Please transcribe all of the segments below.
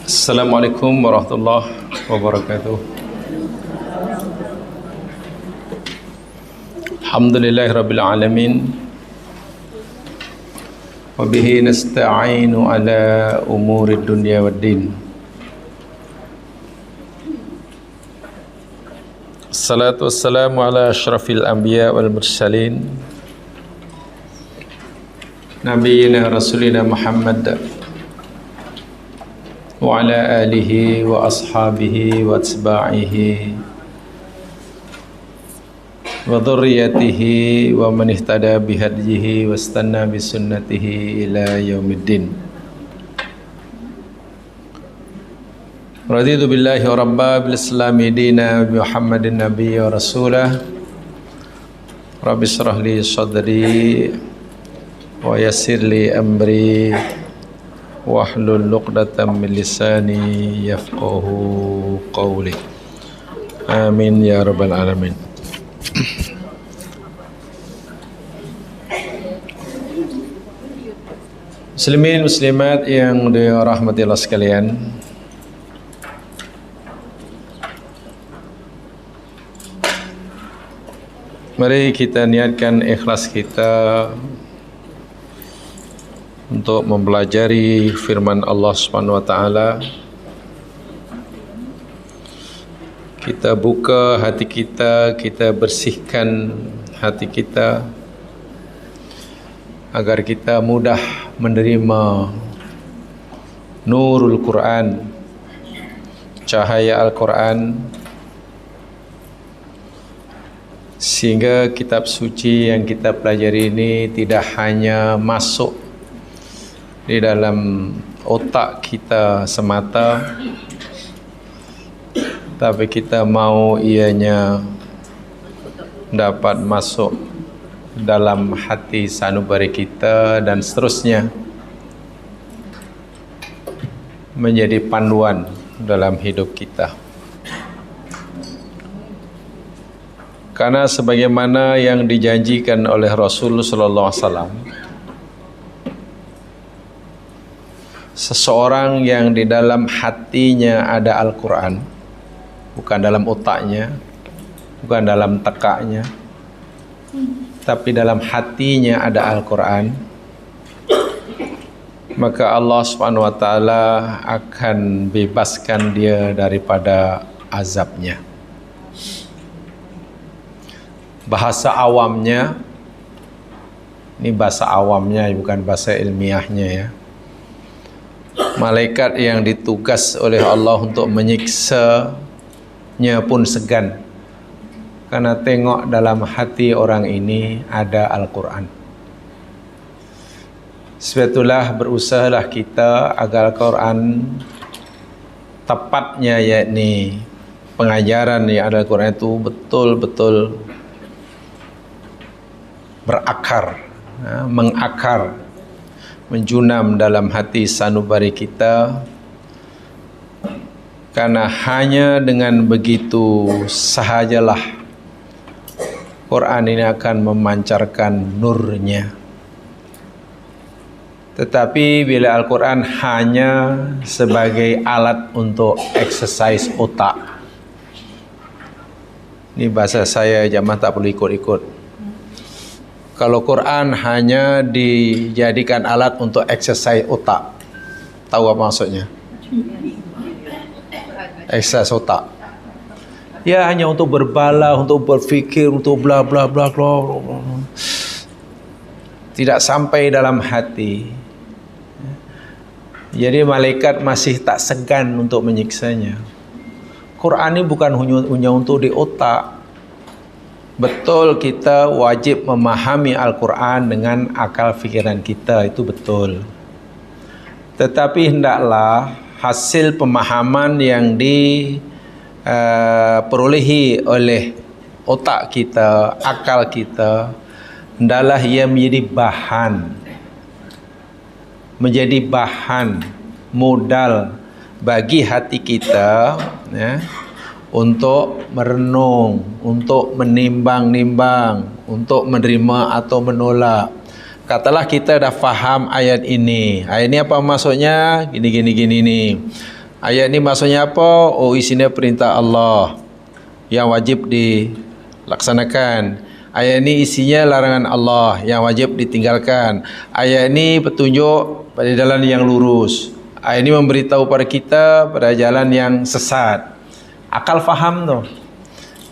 Assalamualaikum warahmatullahi wabarakatuh. Alhamdulillahirabbil alamin. Wa bihi nasta'inu ala umurid dunya waddin. Assalatu wassalamu ala asyrafil anbiya wal mursalin. Nabiyina rasulina Muhammad wa ala alihi wa ashabihi wa atba'ihi wa dhurriyyatihi wa man ihtada bihadihi wa istanna bisunnatihi ila yaumiddin. Raditu billahi rabba bil islami dina bi Muhammadin nabiyya wa rasulah. Rabbi shrah li sadri wa yassir li amri wahlul 'uqdatam min lisani yafqahu qawli. Amin ya rabbal alamin. Muslimin muslimat yang dirahmati Allah sekalian, mari kita niatkan ikhlas kita untuk mempelajari firman Allah Subhanahu wa taala. Kita buka hati kita, kita bersihkan hati kita agar kita mudah menerima nurul Quran, cahaya Al-Quran, sehingga kitab suci yang kita pelajari ini tidak hanya masuk di dalam otak kita semata, tapi kita mau ianya dapat masuk dalam hati sanubari kita dan seterusnya menjadi panduan dalam hidup kita. Karena sebagaimana yang dijanjikan oleh Rasulullah SAW, seseorang yang di dalam hatinya ada Al-Quran, bukan dalam otaknya, bukan dalam tekaknya, tapi dalam hatinya ada Al-Quran, maka Allah Subhanahu wa taala akan bebaskan dia daripada azabnya. Bahasa awamnya, ini bahasa awamnya bukan bahasa ilmiahnya ya. Malaikat yang ditugas oleh Allah untuk menyiksanya pun segan, karena tengok dalam hati orang ini ada Al-Quran. Sebab itulah berusahalah kita agar Al-Quran tepatnya, yakni pengajaran yang ada Al-Quran itu betul-betul berakar, mengakar, menjunam dalam hati sanubari kita. Karena hanya dengan begitu sahajalah Quran ini akan memancarkan nurnya. Tetapi bila Al-Quran hanya sebagai alat untuk exercise otak, ini bahasa saya, jamaah tak perlu ikut-ikut. Kalau Quran hanya dijadikan alat untuk exercise otak, tahu apa maksudnya? Exercise otak. Ya, hanya untuk berbala, untuk berfikir, untuk bla bla bla bla. Tidak sampai dalam hati. Jadi malaikat masih tak segan untuk menyiksanya. Quran ini bukan hanya untuk di otak. Betul, kita wajib memahami Al-Quran dengan akal fikiran kita, itu betul. Tetapi hendaklah hasil pemahaman yang diperolehi oleh otak kita, akal kita, hendaklah ia menjadi bahan modal bagi hati kita, ya, untuk merenung, untuk menimbang-nimbang, untuk menerima atau menolak. Katalah kita dah faham ayat ini. Ayat ini apa maksudnya? Gini nih. Ayat ni maksudnya apa? Oh, isinya perintah Allah yang wajib dilaksanakan. Ayat ni isinya larangan Allah yang wajib ditinggalkan. Ayat ni petunjuk pada jalan yang lurus. Ayat ni memberitahu pada kita pada jalan yang sesat. Akal faham tu.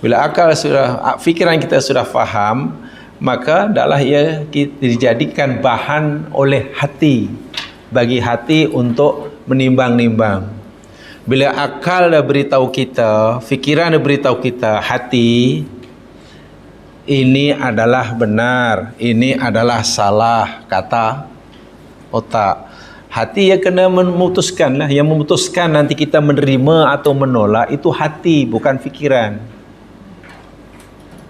Bila akal sudah, fikiran kita sudah faham, maka adalah ia dijadikan bahan oleh hati, bagi hati untuk menimbang-nimbang. Bila akal dah beritahu kita, fikiran dah beritahu kita, hati, ini adalah benar, ini adalah salah, kata otak. Hati yang kena memutuskan lah. Yang memutuskan nanti kita menerima atau menolak itu hati, bukan fikiran.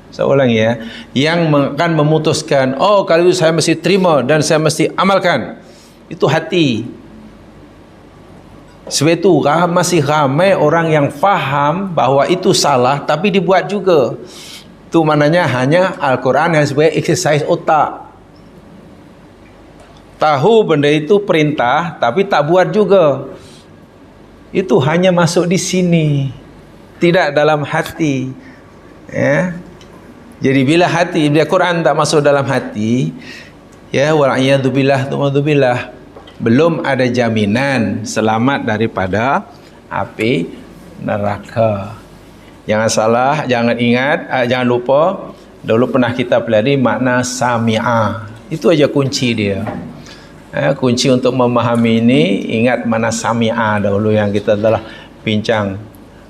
Saya ulangi ya. Yang akan memutuskan, oh kalau itu saya mesti terima dan saya mesti amalkan, itu hati. Sebab itu masih ramai orang yang faham bahawa itu salah tapi dibuat juga. Itu maknanya hanya Al-Quran yang sebagai exercise otak. Tahu benda itu perintah tapi tak buat juga. Itu hanya masuk di sini, tidak dalam hati. Ya. Jadi bila Quran tak masuk dalam hati, ya, wal'iyadzubillah, belum ada jaminan selamat daripada api neraka. Jangan salah, jangan jangan lupa, dulu pernah kita pelajari makna sami'ah. Itu aja kunci dia. Kunci untuk memahami ini, ingat mana sami'ah dahulu yang kita telah bincang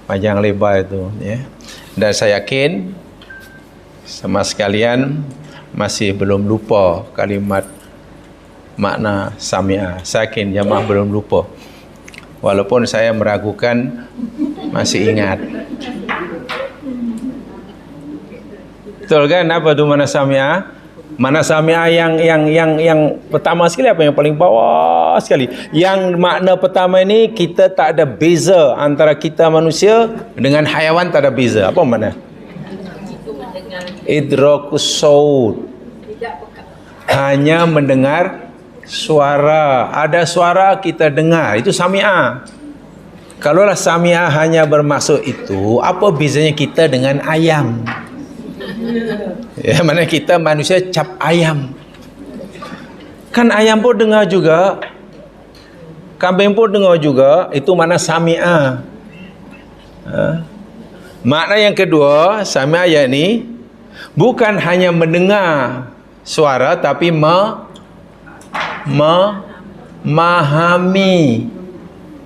panjang lebar itu, ya. Dan saya yakin sama sekalian masih belum lupa kalimat makna sami'ah. Saya yakin jemaah belum lupa, walaupun saya meragukan masih ingat. Betul kan? Apa tu mana sami'ah? Mana sami'ah yang pertama sekali, apa yang paling bawah sekali? Yang makna pertama ini, kita tak ada beza antara kita manusia dengan haiwan, tak ada beza. Apa makna? Idrakus saut. Hanya mendengar suara. Ada suara kita dengar, itu sami'ah. Kalaulah sami'ah hanya bermaksud itu, apa bezanya kita dengan ayam? Ya, mana kita manusia cap ayam. Kan ayam pun dengar juga, kambing pun dengar juga. Itu mana sami'ah. Makna yang kedua, sami'ah yakni bukan hanya mendengar suara, tapi memahami.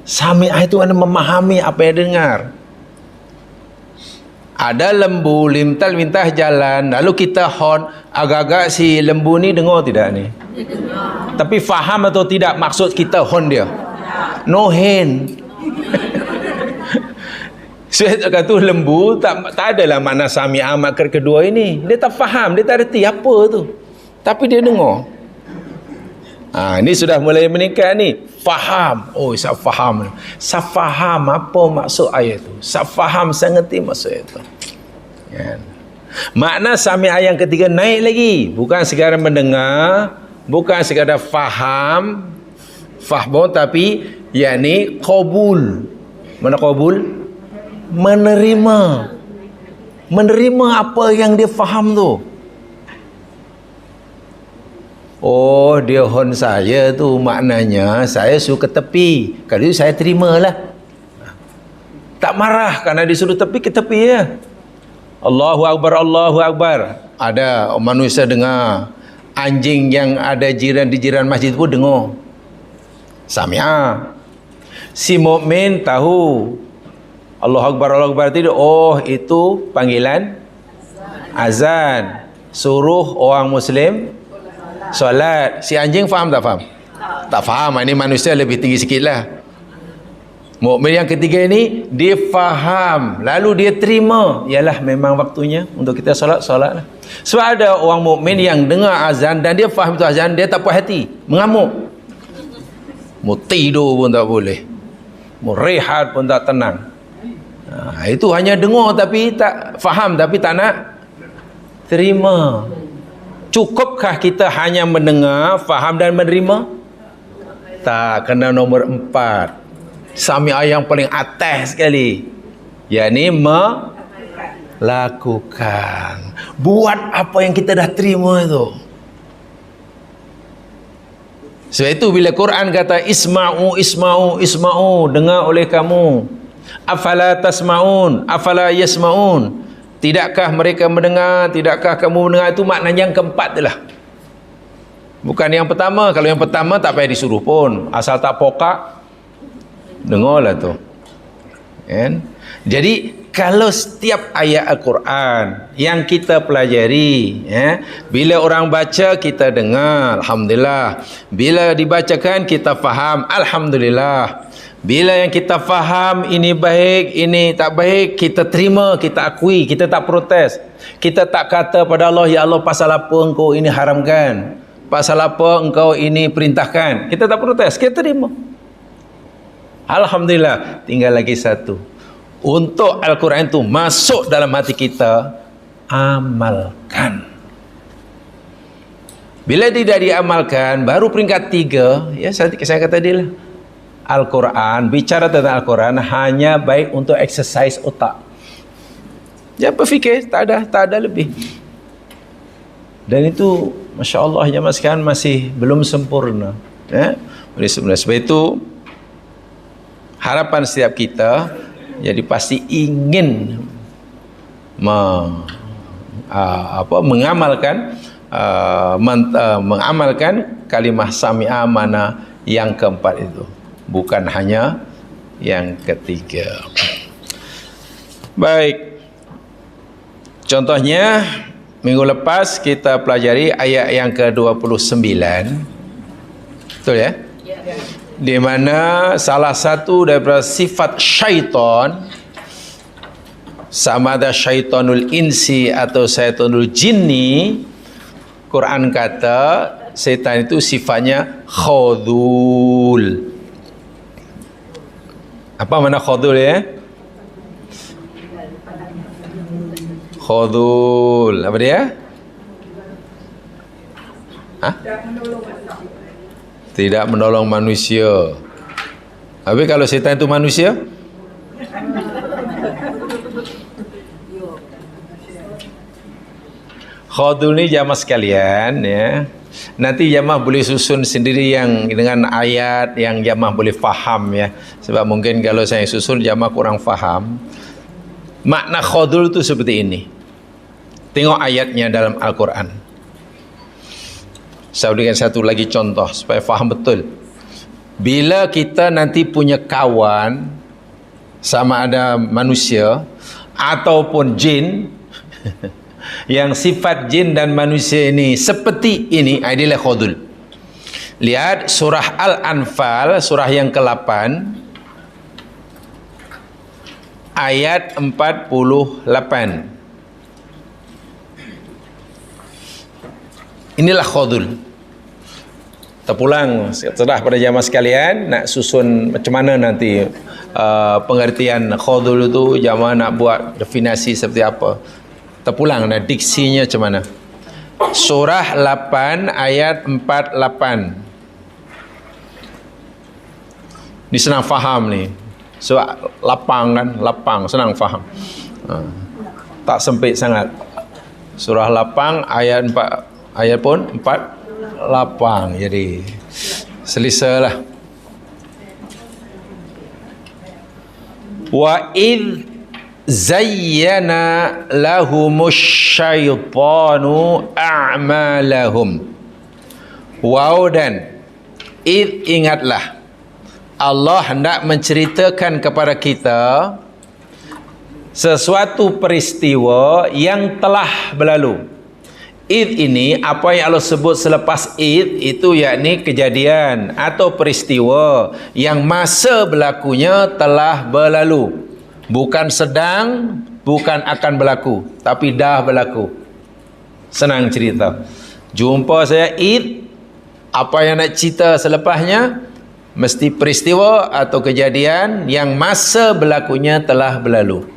Sami'ah itu anda memahami apa yang dengar. Ada lembu lintas jalan, lalu kita horn, agak-agak si lembu ni dengar tidak ni? Tapi faham atau tidak maksud kita horn dia? No hand. Saya kata lembu tak adalah makna sami'ah makna kedua ini. Dia tak faham, dia tak reti apa tu. Tapi dia dengar. Ini sudah mulai meningkat ni. Faham. Oh, saya faham. Saya faham apa maksud ayat tu. Saya faham, saya ngerti maksud ayat tu. Ya. Makna sami'ah yang ketiga naik lagi. Bukan sekadar mendengar, bukan sekadar faham, tapi yakni qabul. Mana qabul? Menerima apa yang dia faham tu. Oh, dia hon saya tu maknanya saya suruh ke tepi. Kalau itu saya terimalah. Tak marah kerana disuruh tepi, ke tepi ya. Allahu Akbar, Allahu Akbar. Ada manusia dengar. Anjing yang ada di jiran masjid pun dengar. Sami'ah. Si mukmin tahu Allahu Akbar, Allahu Akbar tidak. Oh, itu panggilan azan. Suruh orang Muslim solat. Si anjing faham tak faham? Tak faham. Ini manusia lebih tinggi sikit lah. Mukmin yang ketiga ini, dia faham, lalu dia terima. Ialah memang waktunya untuk kita solat lah. Sebab ada orang mukmin yang dengar azan dan dia faham itu azan, dia tak puas hati, mengamuk. Mau tidur pun tak boleh, mau rehat pun tak tenang. Itu hanya dengar tapi tak faham, tapi tak nak terima. Cukupkah kita hanya mendengar, faham dan menerima? Tak, kena nombor 4. Sami'ah yang paling atas sekali. Yakni melakukan. Buat apa yang kita dah terima itu. Sebab itu bila Quran kata isma'u, isma'u, isma'u, dengar oleh kamu. Afala tasma'un, afala yasma'un. Tidakkah mereka mendengar, tidakkah kamu mendengar? Itu maknanya yang keempat itulah. Bukan yang pertama. Kalau yang pertama tak payah disuruh pun. Asal tak pokak, dengarlah tu. Kan? Jadi kalau setiap ayat Al-Quran yang kita pelajari, bila orang baca kita dengar, alhamdulillah. Bila dibacakan kita faham, alhamdulillah. Bila yang kita faham ini baik, ini tak baik, kita terima, kita akui, kita tak protes. Kita tak kata pada Allah, ya Allah pasal apa engkau ini haramkan, pasal apa engkau ini perintahkan. Kita tak protes, kita terima. Alhamdulillah. Tinggal lagi satu. Untuk Al-Quran itu masuk dalam hati kita, amalkan. Bila tidak diamalkan, baru peringkat 3, ya saya kata tadi lah, Al-Quran, bicara tentang Al-Quran hanya baik untuk exercise otak. Jangan berfikir, tak ada lebih. Dan itu Masya Allah zaman sekarang masih belum sempurna, sebab itu harapan setiap kita jadi pasti ingin mengamalkan kalimah sami'ah mana yang keempat itu, bukan hanya yang ketiga. Baik, contohnya minggu lepas kita pelajari ayat yang ke-29, betul ya? Di mana salah satu daripada sifat syaitan, sama ada syaitanul insi atau syaitanul jinni, Quran kata setan itu sifatnya khadul. Apa makna khadul ya? Khadul, apa dia? Tidak menolong manusia. Tapi kalau setan itu manusia, khadul ni jamaah sekalian ya. Nanti jamaah boleh susun sendiri yang dengan ayat yang jamaah boleh faham ya. Sebab mungkin kalau saya susun jamaah kurang faham. Makna khadul itu seperti ini. Tengok ayatnya dalam Al-Quran. Saya berikan satu lagi contoh supaya faham betul. Bila kita nanti punya kawan, sama ada manusia ataupun jin, yang sifat jin dan manusia ini seperti ini, adalah khadul. Lihat surah Al-Anfal, surah yang ke-8, ayat 48. Inilah khadul. Terpulang setelah pada jamaah sekalian nak susun macam mana nanti pengertian khadul itu, jamaah nak buat definisi seperti apa. Terpulang nah diksinya macam mana. Surah 8 ayat 48. Ni senang faham ni. Sebab lapang kan, lapang, senang faham. Tak sempit sangat. Surah 8 ayat 4, ayat pun 4 lapang, jadi selisalah. Wa id zayyana lahumusy syaitanu a'malahum. Wow, dan id, ingatlah, Allah hendak menceritakan kepada kita sesuatu peristiwa yang telah berlalu. Id ini, apa yang Allah sebut selepas id itu, yakni kejadian atau peristiwa yang masa berlakunya telah berlalu. Bukan sedang, bukan akan berlaku, tapi dah berlaku. Senang cerita. Jumpa saya id, apa yang nak cerita selepasnya mesti peristiwa atau kejadian yang masa berlakunya telah berlalu.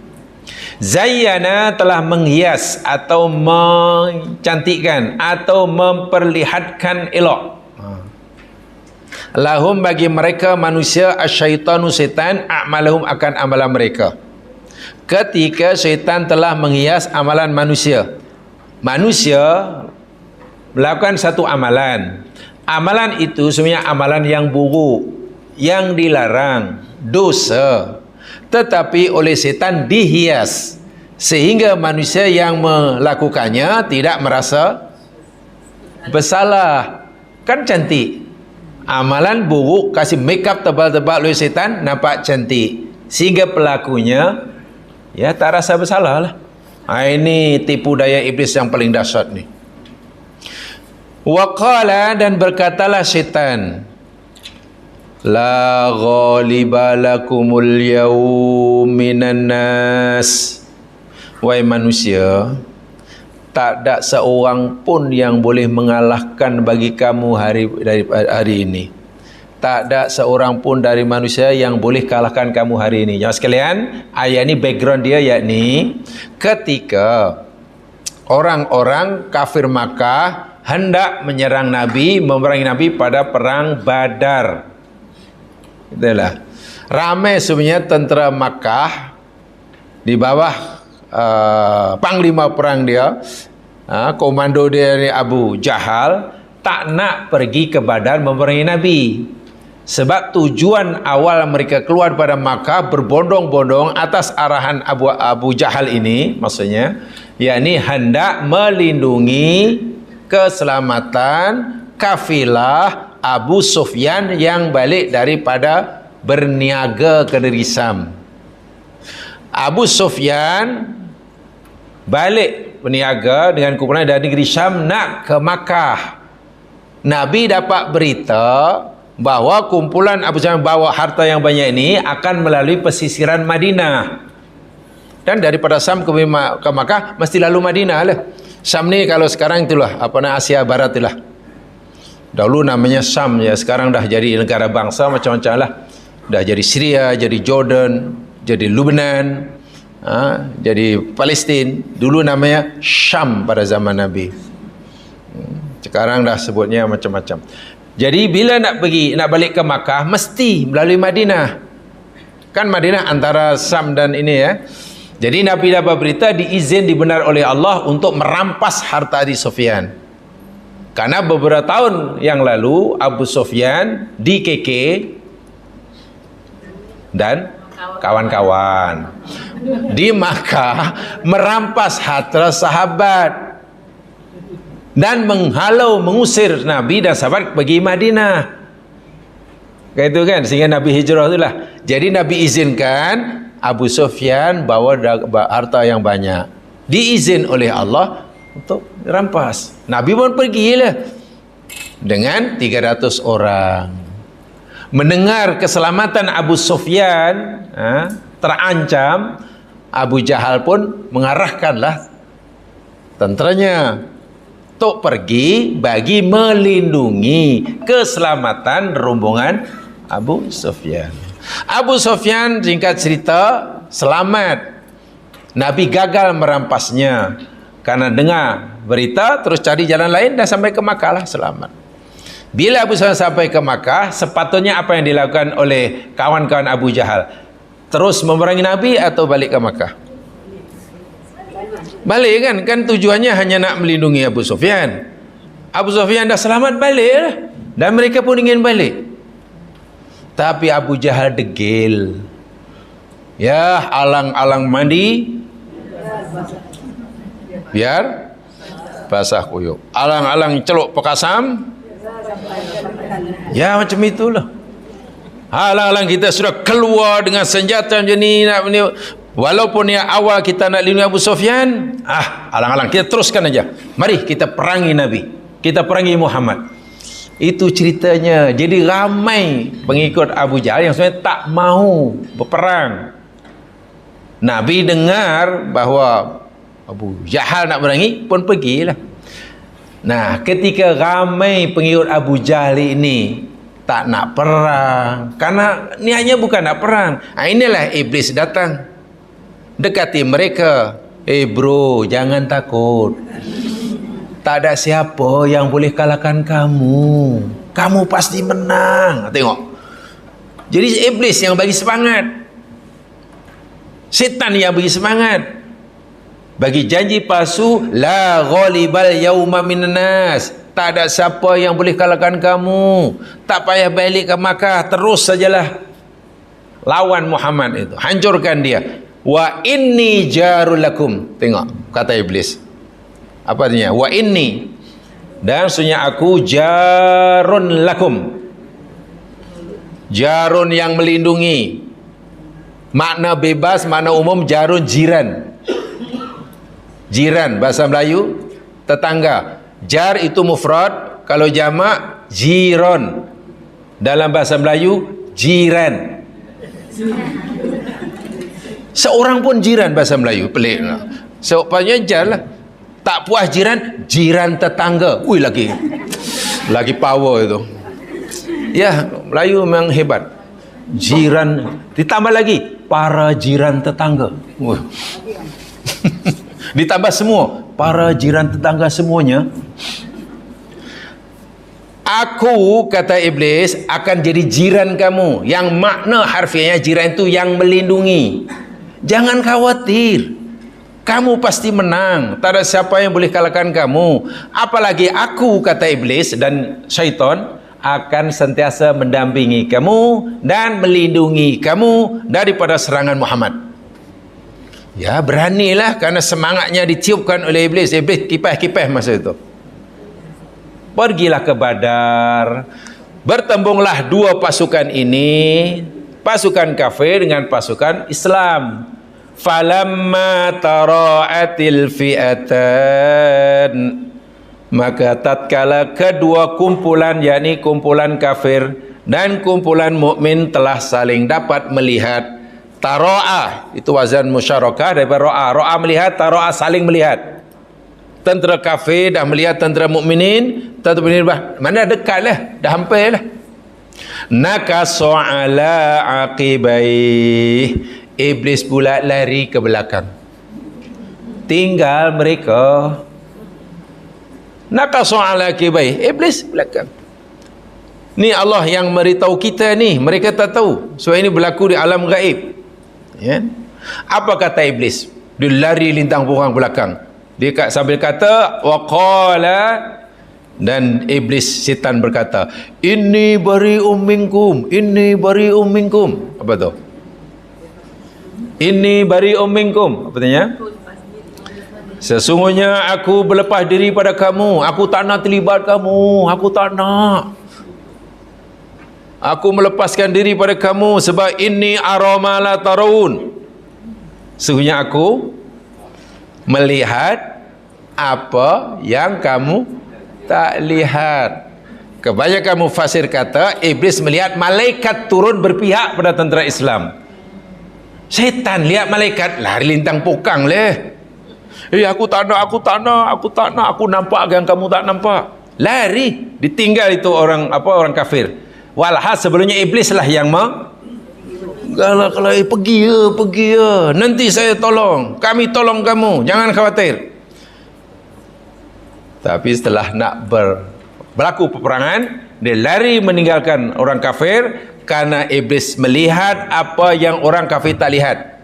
Zayyana telah menghias atau mencantikkan atau memperlihatkan elok. Lahum bagi mereka manusia asyaitanu setan a'malahum akan amalan mereka. Ketika syaitan telah menghias amalan manusia. Manusia melakukan satu amalan. Amalan itu sebenarnya amalan yang buruk, yang dilarang, dosa. Tetapi oleh setan dihias sehingga manusia yang melakukannya tidak merasa bersalah. Kan cantik. Amalan buruk kasih make up tebal-tebal oleh setan, nampak cantik. Sehingga pelakunya ya tak rasa bersalah lah. Ini tipu daya iblis yang paling dahsyat ni. Waqala, dan berkatalah syaitan, la ghaliba lakumul yawm minan nas. Wahai manusia, tak ada seorang pun yang boleh mengalahkan bagi kamu hari ini. Tak ada seorang pun dari manusia yang boleh kalahkan kamu hari ini. Jemaah sekalian, ayat ini background dia yakni ketika orang-orang kafir Makkah hendak menyerang Nabi, memerangi Nabi pada perang Badar. Itulah. Ramai sebenarnya tentera Makkah di bawah panglima perang dia, komando dia ni Abu Jahal, tak nak pergi ke Badar memerangi Nabi. Sebab tujuan awal mereka keluar pada Makkah berbondong-bondong atas arahan Abu Jahal ini, maksudnya yakni hendak melindungi keselamatan kafilah Abu Sufyan yang balik daripada berniaga ke negeri Syam. Abu Sufyan balik berniaga dengan kumpulan dari negeri Syam nak ke Makkah. Nabi dapat berita bahawa kumpulan Abu Sufyan bawa harta yang banyak ini akan melalui pesisiran Madinah. Dan daripada Syam ke Makkah mesti lalu Madinah lah. Syam ni kalau sekarang itulah Asia Barat itulah. Dahulu namanya Syam ya, sekarang dah jadi negara bangsa macam-macam lah. Dah jadi Syria, jadi Jordan, jadi Lebanon, jadi Palestin. Dulu namanya Syam pada zaman Nabi. Sekarang dah sebutnya macam-macam. Jadi bila nak balik ke Makkah mesti melalui Madinah. Kan Madinah antara Syam dan ini ya. Jadi Nabi dapat berita diizin dibenar oleh Allah untuk merampas harta Abu Sufyan. Karena beberapa tahun yang lalu Abu Sufyan di-KK dan kawan-kawan di Makkah merampas harta sahabat dan menghalau, mengusir Nabi dan sahabat pergi Madinah. Kayak itu kan, sehingga Nabi hijrah itulah. Jadi Nabi izinkan Abu Sufyan bawa harta yang banyak, diizin oleh Allah untuk rampas. Nabi pun pergilah dengan 300 orang. Mendengar keselamatan Abu Sufyan terancam, Abu Jahal pun mengarahkanlah tenteranya untuk pergi bagi melindungi keselamatan rombongan Abu Sufyan. Abu Sufyan singkat cerita selamat. Nabi gagal merampasnya karena dengar berita terus cari jalan lain dan sampai ke Makkah lah selamat. Bila Abu Sufyan sampai ke Makkah, sepatutnya apa yang dilakukan oleh kawan-kawan Abu Jahal? Terus memerangi Nabi atau balik ke Makkah? Balik kan? Kan tujuannya hanya nak melindungi Abu Sufyan. Abu Sufyan dah selamat, balik lah. Dan mereka pun ingin balik. Tapi Abu Jahal degil. Ya, alang-alang mandi biar basah kuyup. Alang-alang celuk pekasam. Ya, macam itulah. Alang-alang kita sudah keluar dengan senjata macam ni, walaupun yang awal kita nak lindungi Abu Sufyan, alang-alang kita teruskan aja. Mari kita perangi Nabi, kita perangi Muhammad. Itu ceritanya. Jadi ramai pengikut Abu Jahal yang sebenarnya tak mahu berperang. Nabi dengar bahawa Abu Jahal nak berangi pun pergilah. Nah, ketika ramai pengikut Abu Jahal ini tak nak perang, karena niatnya bukan nak perang, inilah iblis datang dekati mereka. Bro, jangan takut, tak ada siapa yang boleh kalahkan kamu. kamu pasti menang. Tengok. Jadi iblis yang bagi semangat, setan yang bagi semangat, bagi janji palsu. La ghalibal yauma minan nas, tak ada siapa yang boleh kalahkan kamu, tak payah balik ke Makkah, terus sajalah lawan Muhammad itu, hancurkan dia. Wa inni jarul lakum. Tengok kata iblis, apa artinya? Wa inni, dan sesungguhnya aku jarun lakum, jarun yang melindungi. Makna bebas, makna umum jarun jiran. Jiran bahasa Melayu tetangga. Jar itu mufrad, kalau jamak jiron. Dalam bahasa Melayu jiran. Seorang pun jiran bahasa Melayu, pelik lah. Seumpamanya jar lah. Tak puas jiran, jiran tetangga. Ui, lagi power itu. Ya, Melayu memang hebat. Jiran, ditambah lagi para jiran tetangga. Ditambah semua para jiran tetangga semuanya. Aku, kata iblis, akan jadi jiran kamu. Yang makna harfiahnya jiran itu yang melindungi. Jangan khawatir, kamu pasti menang, tak ada siapa yang boleh kalahkan kamu. Apalagi aku, kata iblis dan syaitan, akan sentiasa mendampingi kamu dan melindungi kamu daripada serangan Muhammad. Ya, beranilah, karena semangatnya ditiupkan oleh iblis. Iblis kipas-kipas masa itu. Pergilah ke Badar, bertembunglah dua pasukan ini, pasukan kafir dengan pasukan Islam. Falamma tara'atil fi'atan, maka tatkala kedua kumpulan, yakni kumpulan kafir dan kumpulan mukmin telah saling dapat melihat. Tara'a itu wazan musyarakah daripada ra'a. Ra'a melihat, tara'a saling melihat. Tentera kafir dah melihat tentera mukminin, tentera mukminin mana dekatlah, dah hampirlah. Nakasu ala aqibai, iblis pula lari ke belakang, tinggal mereka. Nakasu ala aqibai, iblis belakang. Ni Allah yang beritahu kita ni, mereka tak tahu. So ini berlaku di alam gaib. Ya. Apa kata iblis? Dia lari lintang punggung belakang. Dia sambil kata waqala, dan iblis setan berkata, inni bari'um minkum, inni bari'um minkum. Apa tu? Inni bari'um minkum. Apa artinya? Sesungguhnya aku berlepas diri pada kamu, aku tak nak terlibat kamu, aku tak nak. Aku melepaskan diri pada kamu sebab inni arama la tarawun. Sesungguhnya aku melihat apa yang kamu tak lihat. Kebanyakan mufasir kata iblis melihat malaikat turun berpihak pada tentera Islam. Setan lihat malaikat lari lintang pokang leh. Aku tak nak, aku tak nak, aku tak nak, aku nampak yang kamu tak nampak. Lari, ditinggal itu orang kafir. Walhas sebelumnya iblis lah yang kalau pergi ya, nanti saya tolong, kami tolong kamu, jangan khawatir. Tapi setelah nak berlaku peperangan, dia lari meninggalkan orang kafir karena iblis melihat apa yang orang kafir tak lihat.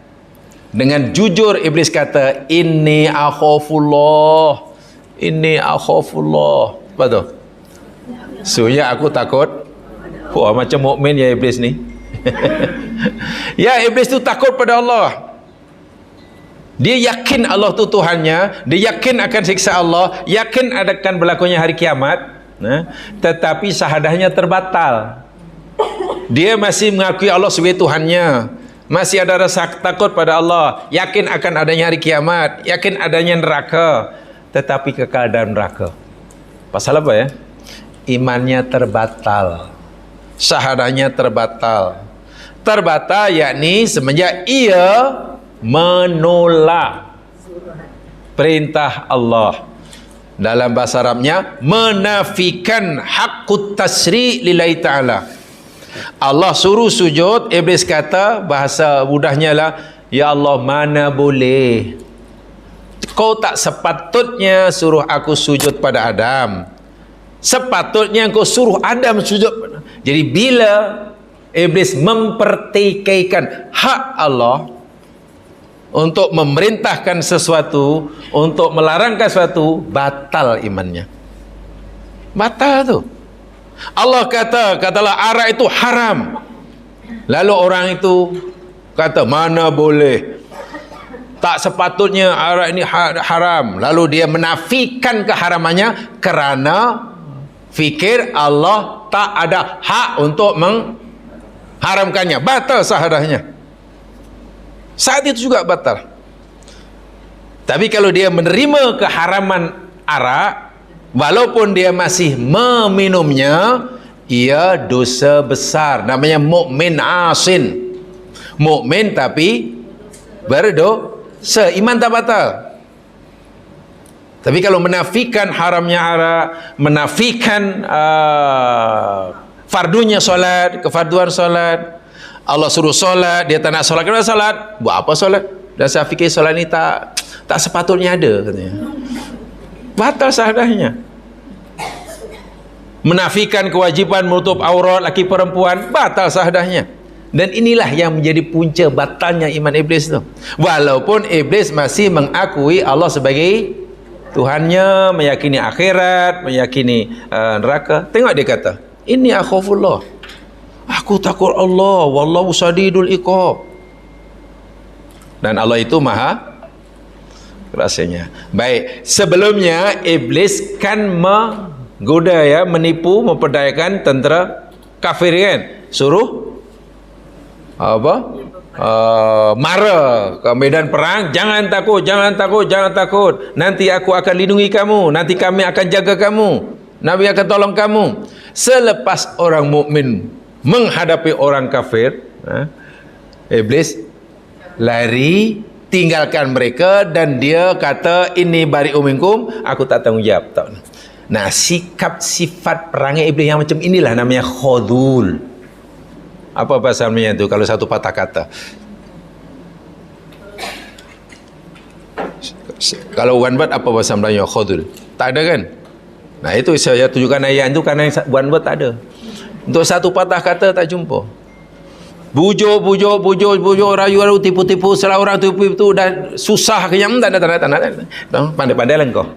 Dengan jujur iblis kata, inni akhafullah, inni akhafullah. Apa tu? Sesungguhnya aku takut. Wah, macam mukmin ya iblis ni. Ya, iblis tu takut pada Allah. Dia yakin Allah tu Tuhannya, dia yakin akan siksa Allah, yakin akan berlakunya hari kiamat, tetapi syahadahnya terbatal. Dia masih mengakui Allah sebagai Tuhannya, masih ada rasa takut pada Allah, yakin akan adanya hari kiamat, yakin adanya neraka, tetapi kekal dalam neraka. Pasal apa ya? Imannya terbatal, syahadahnya terbatal. Terbatal yakni semenjak ia menolak perintah Allah. Dalam bahasa Arabnya menafikan haqqut tasri' lillahi ta'ala. Allah suruh sujud, iblis kata, bahasa mudahnya lah, ya Allah, mana boleh, kau tak sepatutnya suruh aku sujud pada Adam. Sepatutnya engkau suruh Adam sujud. Jadi bila iblis mempertikaikan hak Allah untuk memerintahkan sesuatu, untuk melarangkan sesuatu, batal imannya. Batal tu. Allah katalah arak itu haram. Lalu orang itu kata, mana boleh, tak sepatutnya arak ini haram. Lalu dia menafikan keharamannya kerana fikir Allah tak ada hak untuk mengharamkannya. Batal sahadahnya. Saat itu juga batal. Tapi kalau dia menerima keharaman arak, walaupun dia masih meminumnya, ia dosa besar. Namanya mukmin asin. Mukmin tapi berdosa. Iman tak batal. Tapi kalau menafikan haramnya arak, menafikan fardunya solat, kefarduan solat, Allah suruh solat, dia tak nak solat, kena solat, buat apa solat? Dan saya fikir solat ni tak sepatutnya ada, katanya. Batal sahadahnya. Menafikan kewajipan menutup aurat laki perempuan, batal sahadahnya. Dan inilah yang menjadi punca batalnya iman iblis tu. Walaupun iblis masih mengakui Allah sebagai Tuhannya, meyakini akhirat, meyakini neraka. Tengok dia kata, inni akhafullah, aku takut Allah, wallahu sadidul iqab. Dan Allah itu maha rasanya. Baik, sebelumnya iblis kan menggoda, ya, menipu, memperdayakan tentera kafir, kan, suruh mara ke medan perang, jangan takut, jangan takut, jangan takut, nanti aku akan lindungi kamu, nanti kami akan jaga kamu, Nabi akan tolong kamu. Selepas orang mukmin menghadapi orang kafir, iblis lari, tinggalkan mereka, dan dia kata, ini bari'um minkum, aku tak tanggung jawab. Nah, sikap sifat perangai iblis yang macam inilah namanya khudul. Apa bahasa namanya itu kalau satu patah kata? Kalau one word apa bahasa Melayu khudul? Tak ada, kan? Nah, itu saya tunjukkan ayat itu kerana one word tak ada. Untuk satu patah kata tak jumpa. Bujuk, rayu, tipu-tipu, salah orang tipu itu dah susah kenyang, tak ada. Pandai-pandailah kau.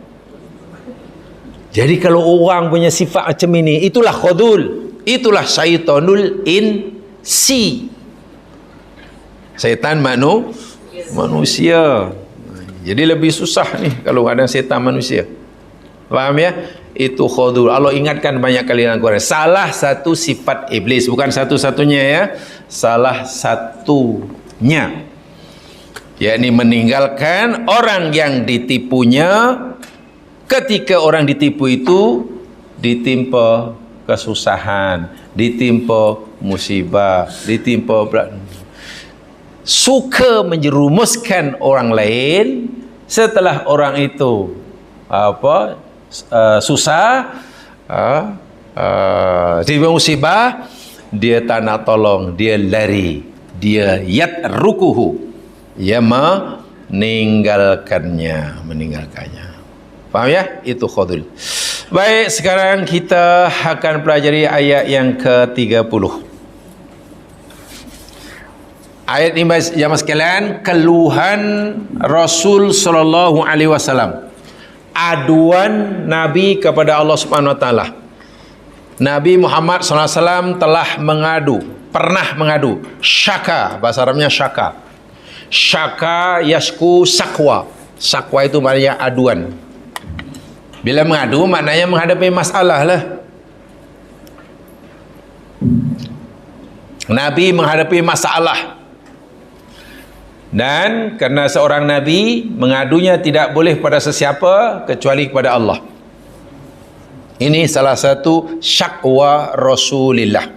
Jadi kalau orang punya sifat macam ini, itulah khudul. Itulah syaitanul insi. Syaitan manusia. Jadi lebih susah nih kalau ada syaitan manusia. Faham, ya? Itu khudul. Allah ingatkan banyak kali dalam Quran. Salah satu sifat iblis, bukan satu-satunya, ya. Salah satunya, yakni meninggalkan orang yang ditipunya. Ketika orang ditipu itu ditimpa kesusahan, ditimpa musibah, ditimpa suka menjerumuskan orang lain. Setelah orang itu susah, tiba musibah, dia tak nak tolong, dia lari, dia yatrukuhu, ia meninggalkannya. Faham, ya? Itu khudul. Baik, sekarang kita akan pelajari ayat yang ke-30. Ayat ini, jamaah sekalian, keluhan Rasul sallallahu alaihi wasallam. Aduan Nabi kepada Allah Subhanahu wa taala. Nabi Muhammad sallallahu alaihi wasallam telah pernah mengadu. Syaka, bahasa Arabnya syaka. Syaka yashku sakwa. Sakwa itu maknanya aduan. Bila mengadu maknanya menghadapi masalah lah. Nabi menghadapi masalah. Dan kerana seorang Nabi mengadunya tidak boleh pada sesiapa kecuali kepada Allah. Ini salah satu syakwa Rasulillah.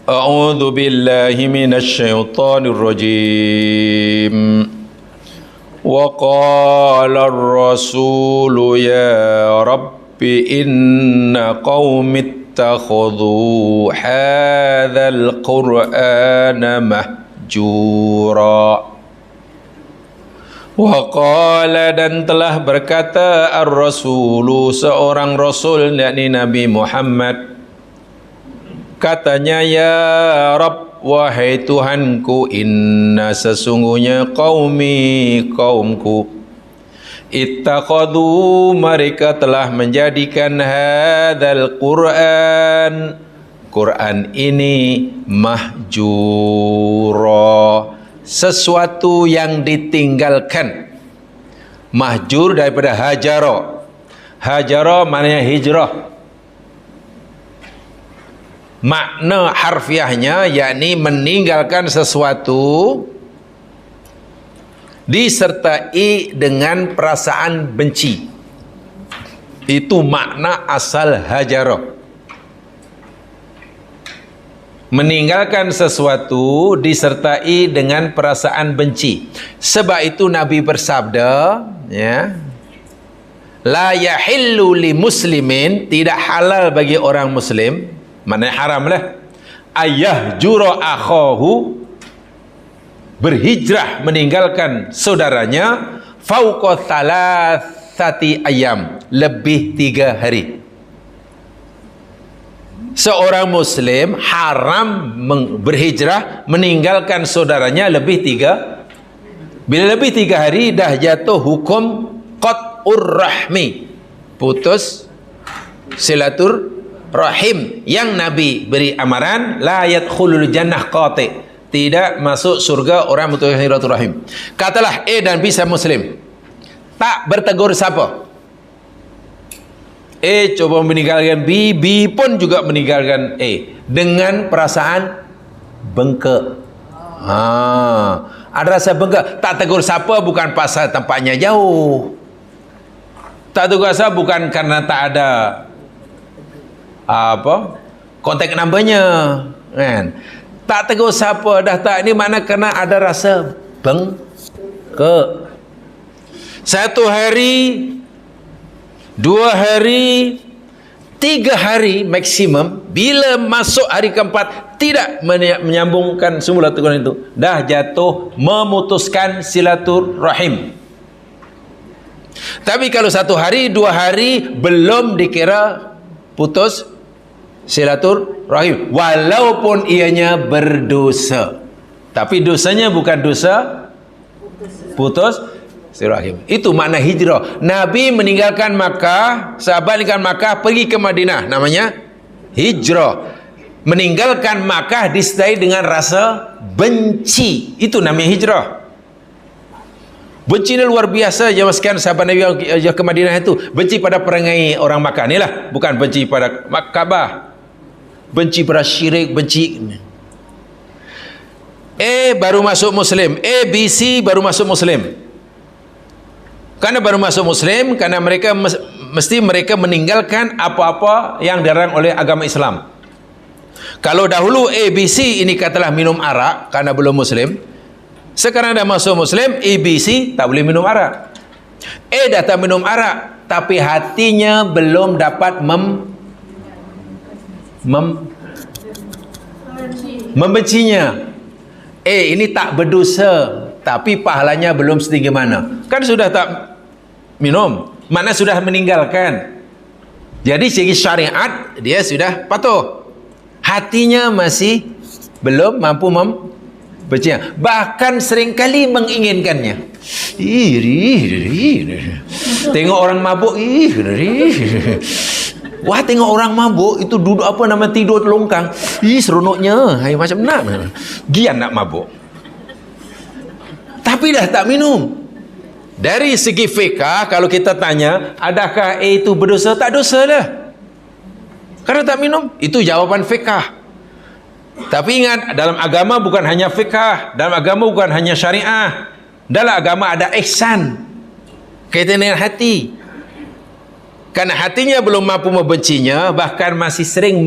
A'udzu billahi minasy syaithanir rajim. وقال الرسول يا رب إن قوم اتخذوا هذا القرآن مهجورا Wa qala, dan telah berkata ar-rasulu, seorang rasul, yakni Nabi Muhammad, katanya, ya Rabb, wahai Tuhanku, inna, sesungguhnya qaumi, kaumku, ittaqadu, mereka telah menjadikan hadzal Qur'an, Quran ini, mahjura, sesuatu yang ditinggalkan. Mahjur daripada hajara. Hajara maknanya hijrah. Makna harfiahnya yakni meninggalkan sesuatu disertai dengan perasaan benci. Itu makna asal hajara. Meninggalkan sesuatu disertai dengan perasaan benci. Sebab itu Nabi bersabda, ya, la yahillu li muslimin, tidak halal bagi orang muslim, maknanya haram lah, ayahjura akhahu, berhijrah meninggalkan saudaranya, fauqa thalathati ayam, lebih 3 hari. Seorang muslim haram berhijrah meninggalkan saudaranya lebih 3. Bila lebih 3 hari dah jatuh hukum qat'ur rahmi, putus silatur rahim, yang Nabi beri amaran la yadkhulul jannah qati', tidak masuk surga orang putus silatur rahim. Katalah A dan B sama muslim, tak bertegur siapa. A coba meninggalkan B, B pun juga meninggalkan A dengan perasaan bengkak. Ada rasa bengkak. Tak tegur siapa bukan pasal tempatnya jauh. Tak tegur siapa bukan karena tak ada kontak numbernya, kan? Tak tegur siapa dah tak, ini makna kerana ada rasa bengkak. 1 hari, 2 hari, 3 hari maksimum. Bila masuk hari keempat tidak menyambungkan semula teguran itu, dah jatuh memutuskan silaturahim. Tapi kalau 1 hari, 2 hari belum dikira putus silaturahim, walaupun ianya berdosa, tapi dosanya bukan dosa putus silaturahim. Itu makna hijrah. Nabi meninggalkan Makkah, sahabat meninggalkan Makkah pergi ke Madinah, namanya hijrah. Meninggalkan Makkah disertai dengan rasa benci, itu namanya hijrah. Benci ni luar biasa. Jemaah sekalian, sahabat Nabi yang ke Madinah itu benci pada perangai orang Makkah ni lah, bukan benci pada Kaabah, benci pada syirik, benci. Baru masuk Muslim, A, B, C baru masuk Muslim. Karena baru masuk Muslim, karena mereka mesti mereka meninggalkan apa-apa yang dilarang oleh agama Islam. Kalau dahulu A, B, C ini katalah minum arak karena belum Muslim. Sekarang dah masuk Muslim, A, B, C tak boleh minum arak. A dah tak minum arak, tapi hatinya belum dapat membencinya. Ini tak berdosa, tapi pahalanya belum setinggi mana. Kan sudah tak minum, mana sudah meninggalkan. Jadi segi syariat dia sudah patuh, hatinya masih belum mampu membencinya, bahkan seringkali menginginkannya. Tengok orang mabuk, wah, tengok orang mabuk itu duduk apa nama tidur longkang, seronoknya, macam nak gian nak mabuk, tapi dah tak minum. Dari segi fiqah, kalau kita tanya adakah A itu berdosa, tak dosa lah karena tak minum. Itu jawaban fiqah. Tapi ingat, dalam agama bukan hanya fiqah, dalam agama bukan hanya syariah, dalam agama ada ihsan, kaitan dengan hati. Karena hatinya belum mampu membencinya, bahkan masih sering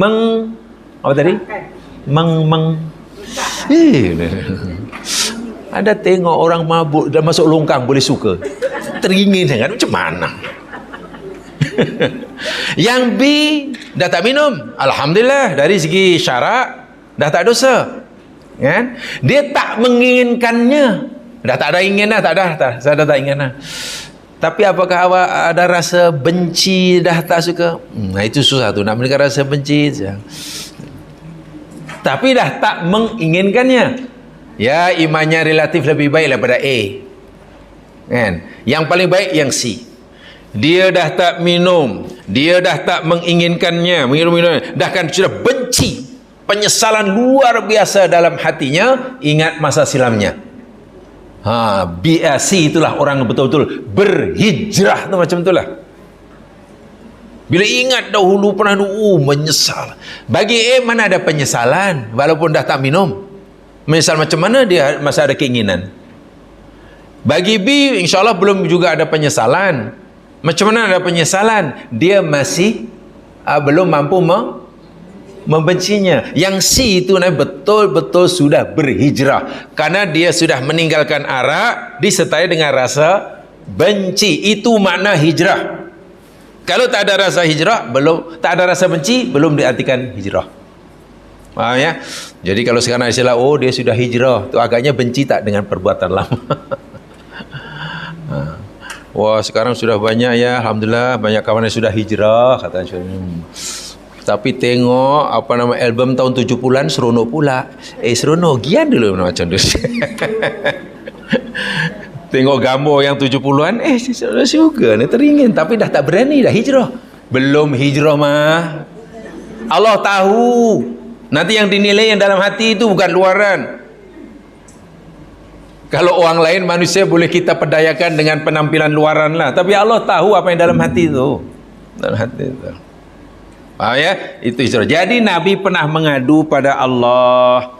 ada tengok orang mabuk dah masuk longkang boleh suka, teringin sangat, macam mana? Yang B dah tak minum, alhamdulillah, dari segi syarak dah tak dosa, kan? Dia tak menginginkannya, Dah tak ada ingin dah, saya dah tak ingin dah. Tapi apakah awak ada rasa benci dah tak suka? Nah itu susah tu, nak meninggalkan rasa benci. Tapi dah tak menginginkannya. Ya, imannya relatif lebih baik daripada A. Kan? Yang paling baik yang C. Dia dah tak minum, dia dah tak menginginkannya, dah kan sudah benci. Penyesalan luar biasa dalam hatinya, ingat masa silamnya. BAC itulah orang betul-betul berhijrah tu, macam itulah. Bila ingat dahulu pernah menyesal. Bagi A mana ada penyesalan walaupun dah tak minum. Menyesal macam mana, dia masih ada keinginan. Bagi B insya-Allah belum juga ada penyesalan. Macam mana ada penyesalan? Dia masih belum mampu membencinya. Yang C itu betul-betul sudah berhijrah, karena dia sudah meninggalkan arak disertai dengan rasa benci. Itu makna hijrah. Kalau tak ada rasa hijrah, tak ada rasa benci, belum diartikan hijrah. Faham ya? Jadi kalau sekarang istilah dia sudah hijrah, tu agaknya benci tak dengan perbuatan lama. Wah, sekarang sudah banyak ya, alhamdulillah banyak kawan yang sudah hijrah katanya. Tapi tengok album tahun 70-an seronok pula. Seronok gian dulu macam tu. Tengok gambar yang 70-an, seronok juga ni, teringin, tapi dah tak berani dah hijrah. Belum hijrah mah. Allah tahu. Nanti yang dinilai yang dalam hati itu bukan luaran. Kalau orang lain manusia boleh kita perdayakan dengan penampilan luaran lah, tapi Allah tahu apa yang dalam hati itu. Dalam hati itu. Ya, itu hijrah. Jadi Nabi pernah mengadu pada Allah.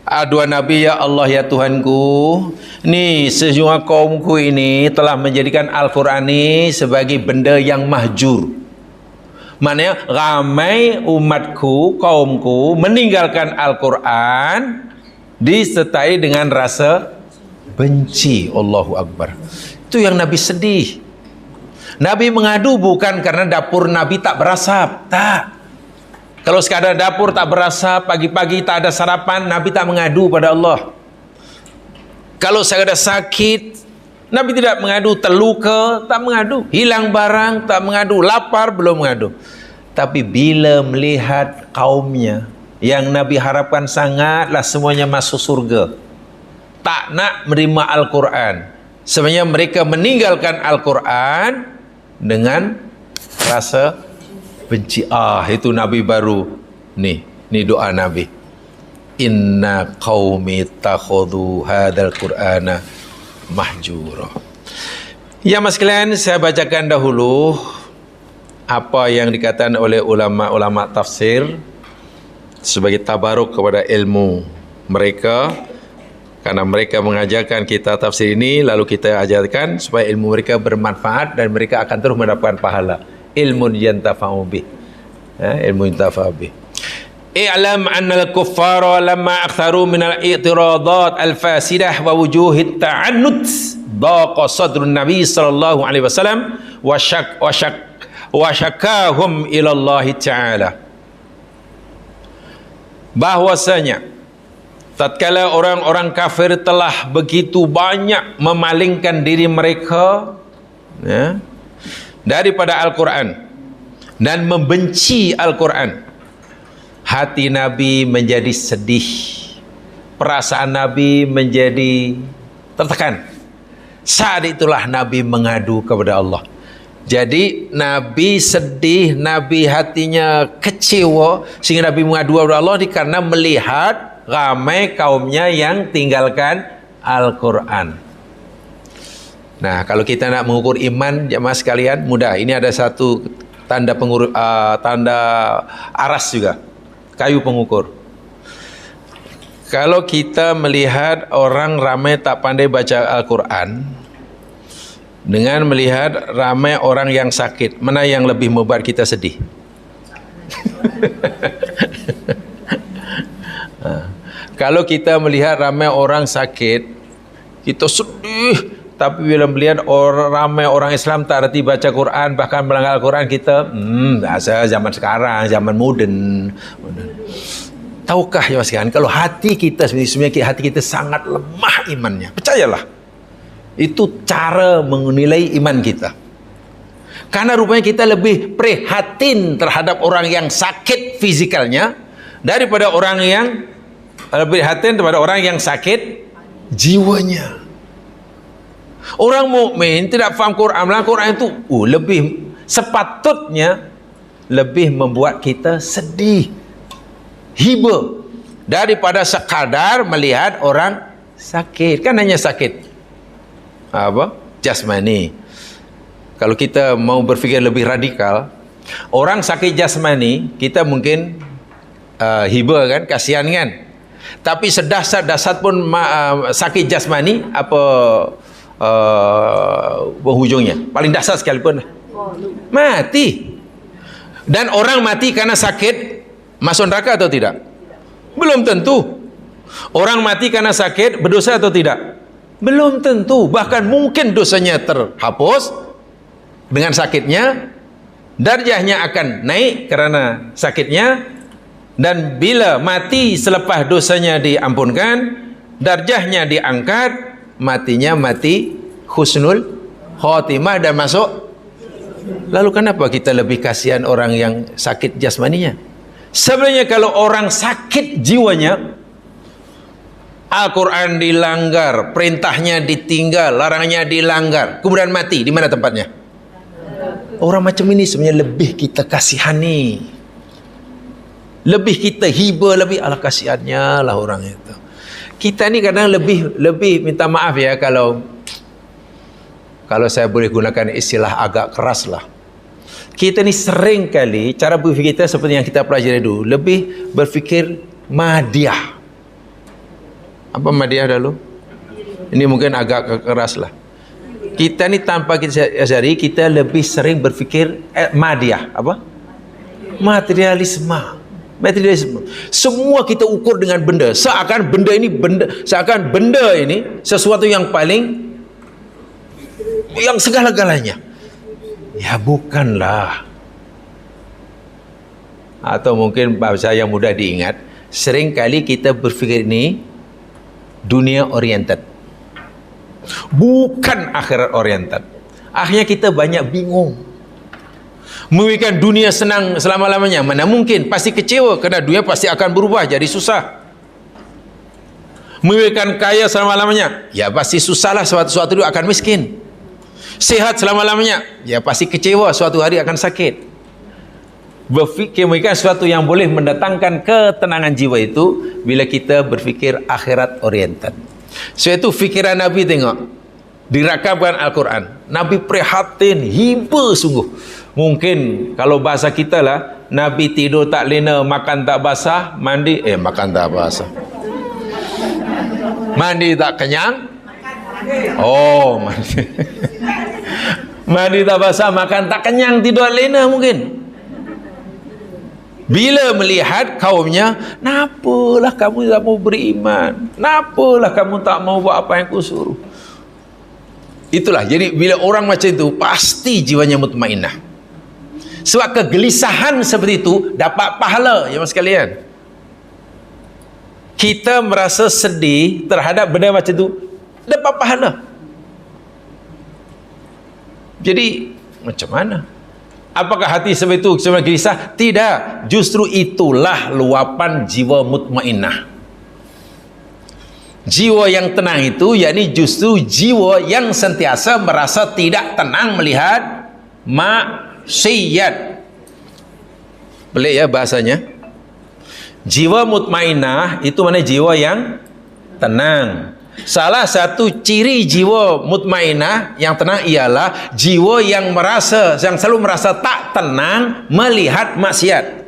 Aduan Nabi, ya Allah ya Tuhanku, ni semua kaumku ini telah menjadikan Al-Quran ini sebagai benda yang mahjur. Maknanya ramai umatku, kaumku meninggalkan Al-Quran disertai dengan rasa benci. Allahu Akbar. Itu yang Nabi sedih. Nabi mengadu bukan karena dapur Nabi tak berasap. Tak. Kalau sekadar dapur tak berasap, pagi-pagi tak ada sarapan, Nabi tak mengadu pada Allah. Kalau sekadar sakit, Nabi tidak mengadu. Terluka, tak mengadu. Hilang barang, tak mengadu. Lapar, belum mengadu. Tapi bila melihat kaumnya yang Nabi harapkan sangatlah semuanya masuk surga, tak nak menerima Al-Quran, sebenarnya mereka meninggalkan Al-Quran dengan rasa benci. Itu Nabi baru. Ni doa Nabi. Inna qaumi takhudhu hadzal Qur'ana mahjura. Ya mas sekalian, saya bacakan dahulu apa yang dikatakan oleh ulama-ulama tafsir sebagai tabaruk kepada ilmu mereka, karena mereka mengajarkan kita tafsir ini, lalu kita ajarkan supaya ilmu mereka bermanfaat dan mereka akan terus mendapatkan pahala. Ilmun yantafa'u bih. Ilmu yantafa'u bih. I'lam anna al-kuffara lamma aktharu min al-i'tiradat al-fasidah wa wujuhit ta'annud daqa sadrun nabi sallallahu alaihi wasallam wa syakahum ila Allah Ta'ala. Bahwasanya tatkala orang-orang kafir telah begitu banyak memalingkan diri mereka daripada Al-Quran dan membenci Al-Quran, hati Nabi menjadi sedih, perasaan Nabi menjadi tertekan. Saat itulah Nabi mengadu kepada Allah. Jadi Nabi sedih, Nabi hatinya kecewa, sehingga Nabi mengadu kepada Allah karena melihat ramai kaumnya yang tinggalkan Al-Quran. Nah, kalau kita nak mengukur iman jemaah sekalian, mudah. Ini ada satu tanda tanda aras juga, kayu pengukur. Kalau kita melihat orang ramai tak pandai baca Al-Quran dengan melihat ramai orang yang sakit, mana yang lebih membuat kita sedih? Kalau kita melihat ramai orang sakit, kita sedih. Tapi bila melihat ramai orang Islam tak reti baca Quran, bahkan melanggar Al-Quran, kita biasa zaman sekarang, zaman moden. Tahukah ya sekalian, kalau hati kita sebenarnya hati kita sangat lemah imannya, percayalah, Itu cara menilai iman kita. Karena rupanya kita lebih prihatin terhadap orang yang sakit fizikalnya daripada orang yang lebih prihatin daripada orang yang sakit jiwanya. Orang mukmin tidak faham Quran, Quran itu lebih sepatutnya lebih membuat kita sedih, hiba daripada sekadar melihat orang sakit. Kan hanya sakit apa? Jasmani. Kalau kita mau berfikir lebih radikal, orang sakit jasmani, kita mungkin hiba kan, kasihan kan. Tapi sedasat pun sakit jasmani, apa penghujungnya? Paling dasar sekalipun mati. Dan orang mati karena sakit masuk neraka atau tidak? Belum tentu. Orang mati karena sakit berdosa atau tidak? Belum tentu. Bahkan mungkin dosanya terhapus dengan sakitnya, darjahnya akan naik karena sakitnya, dan bila mati selepas dosanya diampunkan, darjahnya diangkat, matinya mati husnul khotimah dan masuk. Lalu kenapa kita lebih kasihan orang yang sakit jasmaninya? Sebenarnya kalau orang sakit jiwanya, Al-Quran dilanggar, perintahnya ditinggal, larangannya dilanggar, kemudian mati, di mana tempatnya? Orang macam ini sebenarnya lebih kita kasihani, lebih kita hiba, lebih ala kasihannya lah orang itu. Kita ni kadang lebih minta maaf ya kalau saya boleh gunakan istilah agak keras lah. Kita ni sering kali cara berfikir kita seperti yang kita pelajari dulu, lebih berfikir madiyah. Apa madiyah dulu? Ini mungkin agak keras lah. Kita ni tanpa kita sadari, kita lebih sering berfikir madiyah, apa? Materialisme. Semua kita ukur dengan benda. Seakan benda ini sesuatu yang paling, yang segala-galanya. Ya bukanlah. Atau mungkin bahasa yang mudah diingat, sering kali kita berfikir ini dunia oriented, bukan akhirat oriented. Akhirnya kita banyak bingung. Memikirkan dunia senang selama-lamanya, mana mungkin, pasti kecewa kerana dunia pasti akan berubah jadi susah. Memikirkan kaya selama-lamanya, ya pasti susahlah, suatu hari akan miskin. Sehat selama-lamanya, ya pasti kecewa, suatu hari akan sakit. Memikirkan sesuatu yang boleh mendatangkan ketenangan jiwa itu bila kita berfikir akhirat oriented. Sebab itu fikiran Nabi, tengok, dirakamkan Al-Quran. Nabi prihatin, hiba sungguh. Mungkin kalau bahasa kita lah, Nabi tidur tak lena, makan tak basah, mandi makan tak basah, mandi tak kenyang, mandi mandi tak basah, makan tak kenyang, tidur lena mungkin. Bila melihat kaumnya, napalah kamu tak mau beriman, napalah kamu tak mau buat apa yang aku suruh. Itulah, jadi bila orang macam itu, pasti jiwanya mutmainnah. Sebab kegelisahan seperti itu dapat pahala, ya mas sekalian. Kita merasa sedih terhadap benda macam itu, dapat pahala. Jadi macam mana? Apakah hati seperti itu sebenarnya gelisah? Tidak, justru itulah luapan jiwa mutmainnah. Jiwa yang tenang itu, yakni justru jiwa yang sentiasa merasa tidak tenang melihat maksiat. Pelik ya bahasanya. Jiwa mutmainnah itu mana jiwa yang tenang. Salah satu ciri jiwa mutmainnah yang tenang ialah jiwa yang selalu merasa tak tenang melihat maksiat.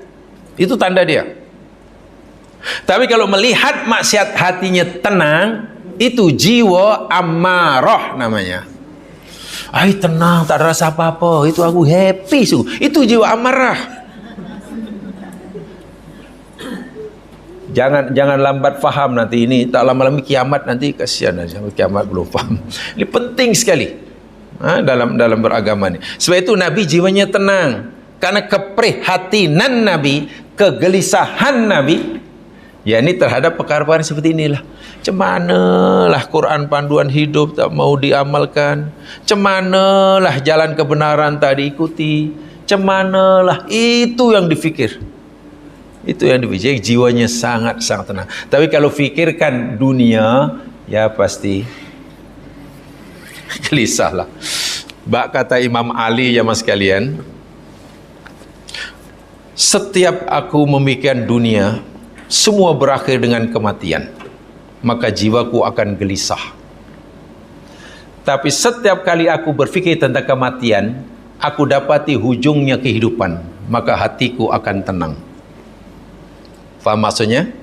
Itu tanda dia. Tapi kalau melihat maksiat hatinya tenang, itu jiwa ammarah namanya. Tenang, tak ada rasa apa-apa, itu aku happy sungguh. Itu jiwa amarah. Jangan lambat faham nanti ini, tak lama-lama kiamat nanti, kasihan aja kiamat belum faham. Ini penting sekali dalam beragama ni. Sebab itu Nabi jiwanya tenang, karena keprihatinan Nabi, kegelisahan Nabi Ya, ini terhadap perkara-perkara seperti inilah. Macam manalah Quran panduan hidup tak mau diamalkan. Macam manalah jalan kebenaran tak diikuti. Macam manalah, itu yang difikir. Itu yang difikir. Jiwanya sangat-sangat tenang. Tapi kalau fikirkan dunia, ya pasti gelisahlah. Bak kata Imam Ali, ya mas sekalian, setiap aku memikirkan dunia, semua berakhir dengan kematian, maka jiwaku akan gelisah. Tapi setiap kali aku berfikir tentang kematian, aku dapati hujungnya kehidupan, maka hatiku akan tenang. Faham maksudnya?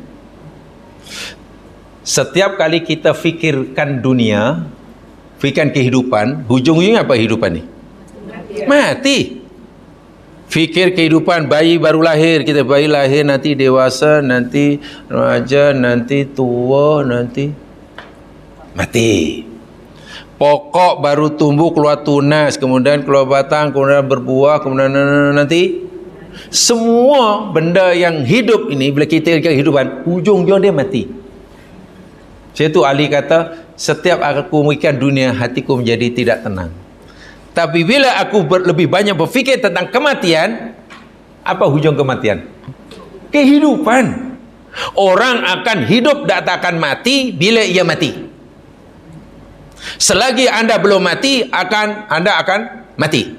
Setiap kali kita fikirkan dunia, fikirkan kehidupan, hujung-hujungnya apa kehidupan ni? Mati. Fikir kehidupan bayi baru lahir, kita bayi lahir, nanti dewasa, nanti remaja, nanti tua, nanti mati. Pokok baru tumbuh keluar tunas, kemudian keluar batang, kemudian berbuah, kemudian nanti semua benda yang hidup ini, bila kita fikir kehidupan, ujung dia mati. Itu Ali kata, setiap aku memikirkan dunia, hatiku menjadi tidak tenang. Tapi bila aku lebih banyak berfikir tentang kematian, apa hujung kematian? Kehidupan. Orang akan hidup dan tak akan mati bila ia mati. Selagi anda belum mati, anda akan mati.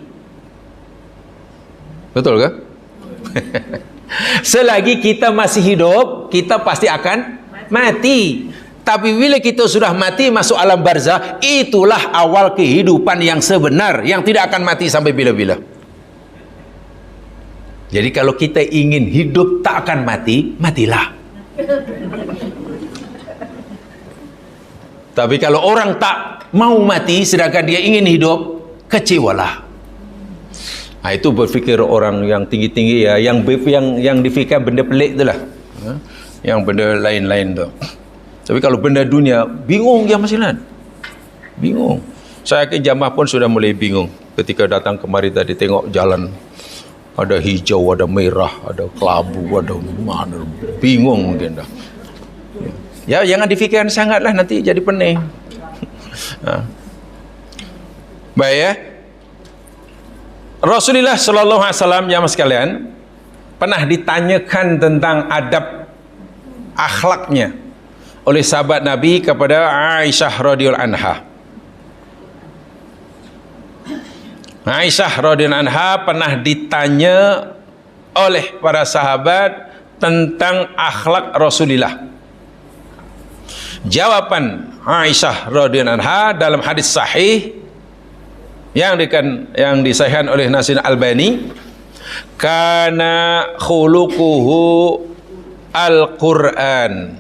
Betul ke? Selagi kita masih hidup, kita pasti akan mati. Tapi bila kita sudah mati masuk alam barzah, itulah awal kehidupan yang sebenar, yang tidak akan mati sampai bila-bila. Jadi kalau kita ingin hidup tak akan mati, matilah. Tapi kalau orang tak mau mati sedangkan dia ingin hidup, kecewalah. Nah, itu berfikir orang yang tinggi-tinggi ya, yang difikirkan benda pelik itulah. Yang benda lain-lain tu. Tapi kalau benda dunia, bingung dia masilan. Bingung. Saya yakin jamaah pun sudah mulai bingung ketika datang kemari tadi, tengok jalan ada hijau, ada merah, ada kelabu, ada mana, bingung mungkin dah. Ya, jangan difikirkan sangatlah, nanti jadi pening. Baik ya. Rasulullah sallallahu alaihi wasallam jamaah sekalian pernah ditanyakan tentang adab akhlaknya oleh sahabat Nabi kepada Aisyah radhiyallahu anha. Aisyah radhiyallahu anha pernah ditanya oleh para sahabat tentang akhlak Rasulullah. Jawaban Aisyah radhiyallahu anha dalam hadis sahih yang disahihkan oleh Nasir Albani, kana khuluquhu al-Qur'an,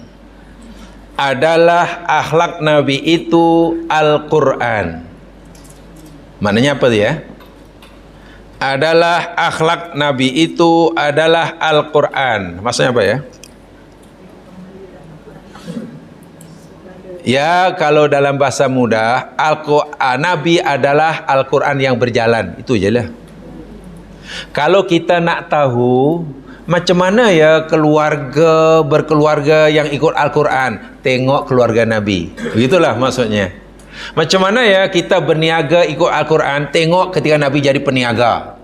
adalah akhlak Nabi itu Al-Quran. Maknanya apa dia? Adalah akhlak Nabi itu adalah Al-Quran. Maksudnya apa ya? Ya, kalau dalam bahasa mudah, Nabi adalah Al-Quran yang berjalan. Itu je lah. Kalau kita nak tahu macam mana ya berkeluarga yang ikut Al-Quran, tengok keluarga Nabi. Begitulah maksudnya. Macam mana ya kita berniaga ikut Al-Quran, tengok ketika Nabi jadi peniaga.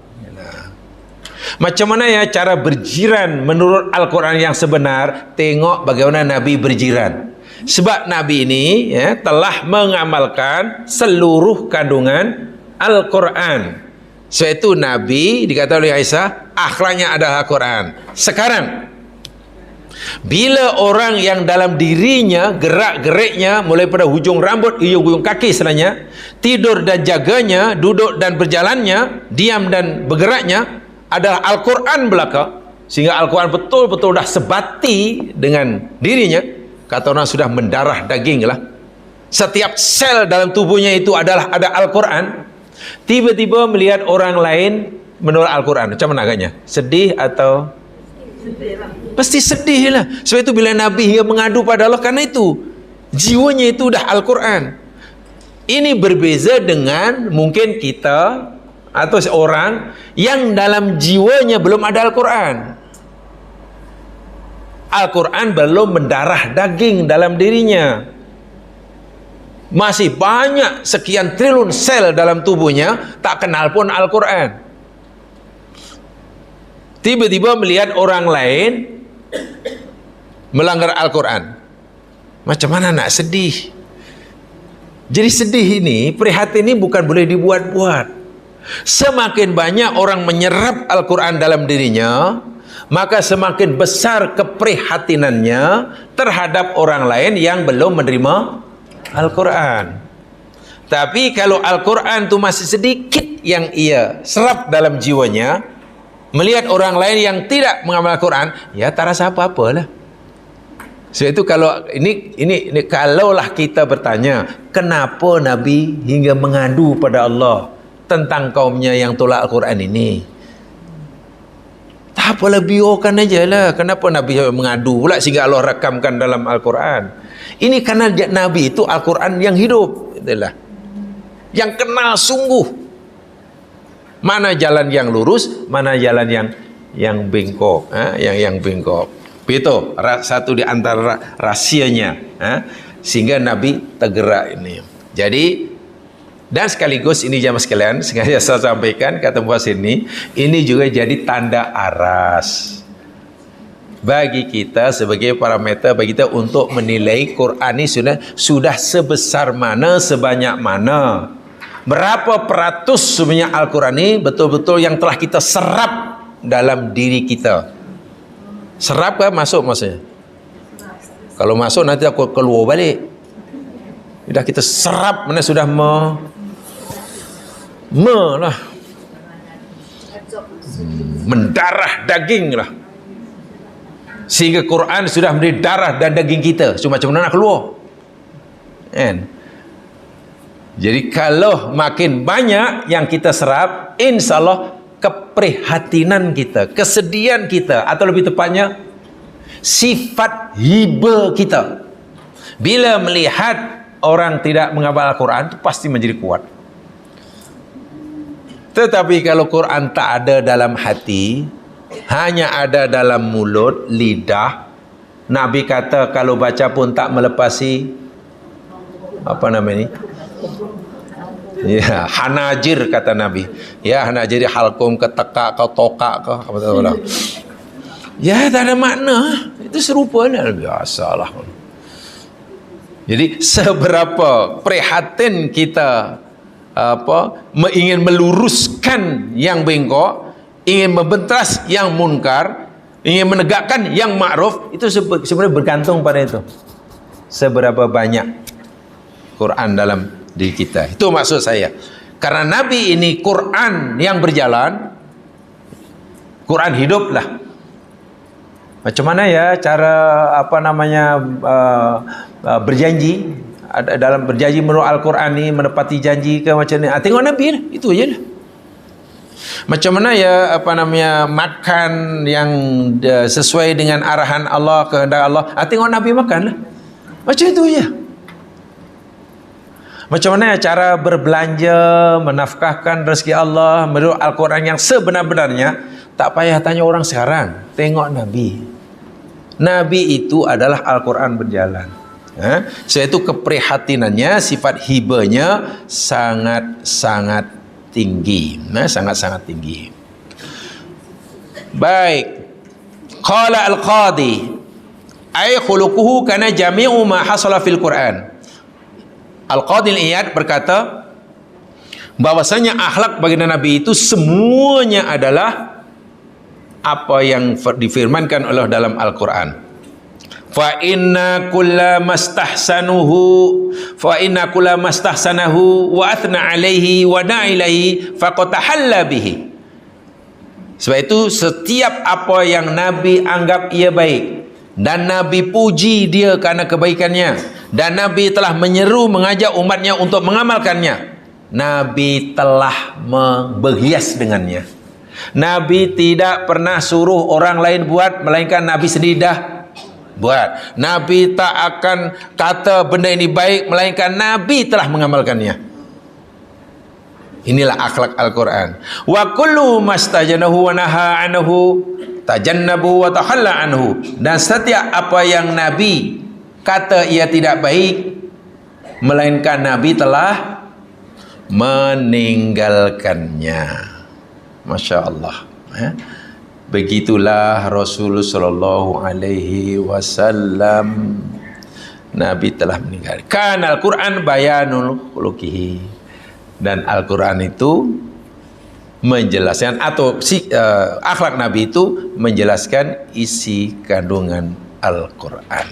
Macam mana ya cara berjiran menurut Al-Quran yang sebenar, tengok bagaimana Nabi berjiran. Sebab Nabi ini ya, telah mengamalkan seluruh kandungan Al-Quran. Sebab itu Nabi dikatakan oleh Aisyah, akhlaknya adalah Al-Quran. Sekarang bila orang yang dalam dirinya gerak-geriknya mulai pada hujung rambut, hujung kaki selanya, tidur dan jaganya, duduk dan berjalannya, diam dan bergeraknya adalah Al-Quran belaka, sehingga Al-Quran betul-betul dah sebati dengan dirinya, kata orang sudah mendarah daging lah. Setiap sel dalam tubuhnya itu ada Al-Quran. Tiba-tiba melihat orang lain menolak Al-Quran, macam mana agaknya? Sedih atau? Sedih lah. Pasti sedih lah. Sebab itu bila Nabi hingga mengadu pada Allah, karena itu jiwanya itu dah Al-Quran. Ini berbeza dengan mungkin kita atau seorang yang dalam jiwanya belum ada Al-Quran. Al-Quran belum mendarah daging dalam dirinya. Masih banyak sekian triliun sel dalam tubuhnya tak kenal pun Al-Quran. Tiba-tiba melihat orang lain melanggar Al-Quran, macam mana nak sedih? Jadi sedih ini, prihatin ini bukan boleh dibuat-buat. Semakin banyak orang menyerap Al-Quran dalam dirinya, maka semakin besar keprihatinannya terhadap orang lain yang belum menerima Al-Quran. Tapi kalau Al-Quran itu masih sedikit yang ia serap dalam jiwanya, melihat orang lain yang tidak mengamal Al-Quran, ya tak rasa apa-apalah. Sebab itu kalau ini kalaulah kita bertanya, kenapa Nabi hingga mengadu pada Allah tentang kaumnya yang tolak Al-Quran ini? Tak apalah, biarkan aja lah. Kenapa Nabi mengadu pula sehingga Allah rakamkan dalam Al-Quran? Ini karena Nabi itu Al-Quran yang hidup, itulah, yang kenal sungguh mana jalan yang lurus, mana jalan yang bengkok, yang bengkok. Itu satu di antara rahsianya, sehingga Nabi tergerak ini. Jadi, dan sekaligus ini jamaah sekalian, sengaja saya sampaikan kata puas ini juga jadi tanda aras bagi kita sebagai parameter bagi kita untuk menilai Quran ini sudah sebesar mana, sebanyak mana, berapa peratus sebenarnya Al-Quran ini betul-betul yang telah kita serap dalam diri kita. Serap kan masuk maksudnya? Kalau masuk nanti aku keluar balik. Sudah kita serap, mana sudah mendarah daging lah, sehingga Quran sudah menjadi darah dan daging kita. Cuma macam mana nak keluar, kan? Jadi kalau makin banyak yang kita serap, insya Allah keprihatinan kita, kesedihan kita, atau lebih tepatnya sifat hiba kita bila melihat orang tidak menghafal Al-Quran itu pasti menjadi kuat. Tetapi kalau Quran tak ada dalam hati, hanya ada dalam mulut, lidah, Nabi kata kalau baca pun tak melepasi apa namanya ni? Ya, hanajir kata Nabi. Ya, hanajir halkum ke tekak ke tokak ke apa tahu lah. Ya, tak ada makna. Itu serupa lah, biasalah. Jadi seberapa prihatin kita ingin meluruskan yang bengkok, ingin membentas yang munkar, ingin menegakkan yang ma'ruf, itu sebenarnya bergantung pada itu. Seberapa banyak Quran dalam diri kita. Itu maksud saya. Karena Nabi ini Quran yang berjalan, Quran hidup lah. Macam mana ya cara berjanji, dalam berjanji menurut Al-Quran ni menepati janji ke macam ni? Tengok Nabi lah, itu aja lah. Macam mana ya makan yang sesuai dengan arahan Allah, kehendak Allah? Tengok Nabi makan lah. Macam itu aja. Macam mana cara berbelanja, menafkahkan rezeki Allah menurut Al-Quran yang sebenar-benarnya? Tak payah tanya orang sekarang, tengok Nabi. Nabi itu adalah Al-Quran berjalan. So itu keprihatinannya, sifat hibanya sangat-sangat tinggi. Sangat-sangat tinggi. Baik. Qala al-qadi ay khuluquhu kana jami'u ma hasala fil Quran. Al-Qadhi Iyad berkata bahwasanya akhlak baginda Nabi itu semuanya adalah apa yang difirmankan Allah dalam Al-Quran. Fa inna kulla mastahsanahu wa athna alaihi wa da'ilaihi faqad tahalla bihi. Sebab itu setiap apa yang Nabi anggap ia baik dan Nabi puji dia kerana kebaikannya, dan Nabi telah menyeru mengajak umatnya untuk mengamalkannya, Nabi telah berhias dengannya. Nabi tidak pernah suruh orang lain buat, melainkan Nabi sendiri dah buat. Nabi tak akan kata benda ini baik, melainkan Nabi telah mengamalkannya. Inilah akhlak Al-Quran. Wa kullu mastajanahu wa naha anhu tajannabu wa tahalla anhu. Dan setiap apa yang Nabi kata ia tidak baik, melainkan Nabi telah meninggalkannya. Masya Allah. Begitulah Rasulullah sallallahu alaihi wasallam. Nabi telah meninggal. Kan Al-Quran bayanul khuluqihi. Dan Al-Quran itu menjelaskan atau akhlak Nabi itu menjelaskan isi kandungan Al-Quran.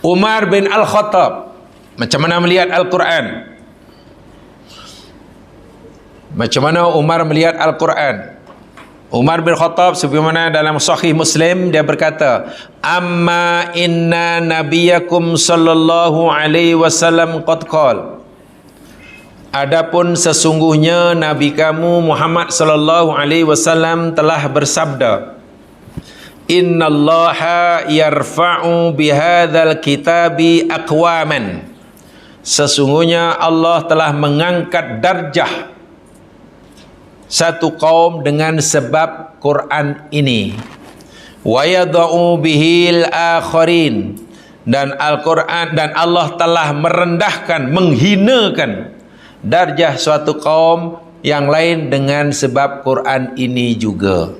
Umar bin Al-Khattab macam mana melihat Al-Quran? Macam mana Umar melihat Al-Quran? Umar bin Khattab sebagaimana dalam Sahih Muslim dia berkata, "Amma inna nabiyakum sallallahu alaihi wasallam qad qala." Adapun sesungguhnya Nabi kamu Muhammad sallallahu alaihi wasallam telah bersabda, "Innallaha yarfa'u bihadzal kitabi aqwaman." Sesungguhnya Allah telah mengangkat darjah satu kaum dengan sebab Quran ini. Wa yad'u bihil akharin. Dan Al-Quran dan Allah telah merendahkan, menghinakan darjah suatu kaum yang lain dengan sebab Quran ini juga.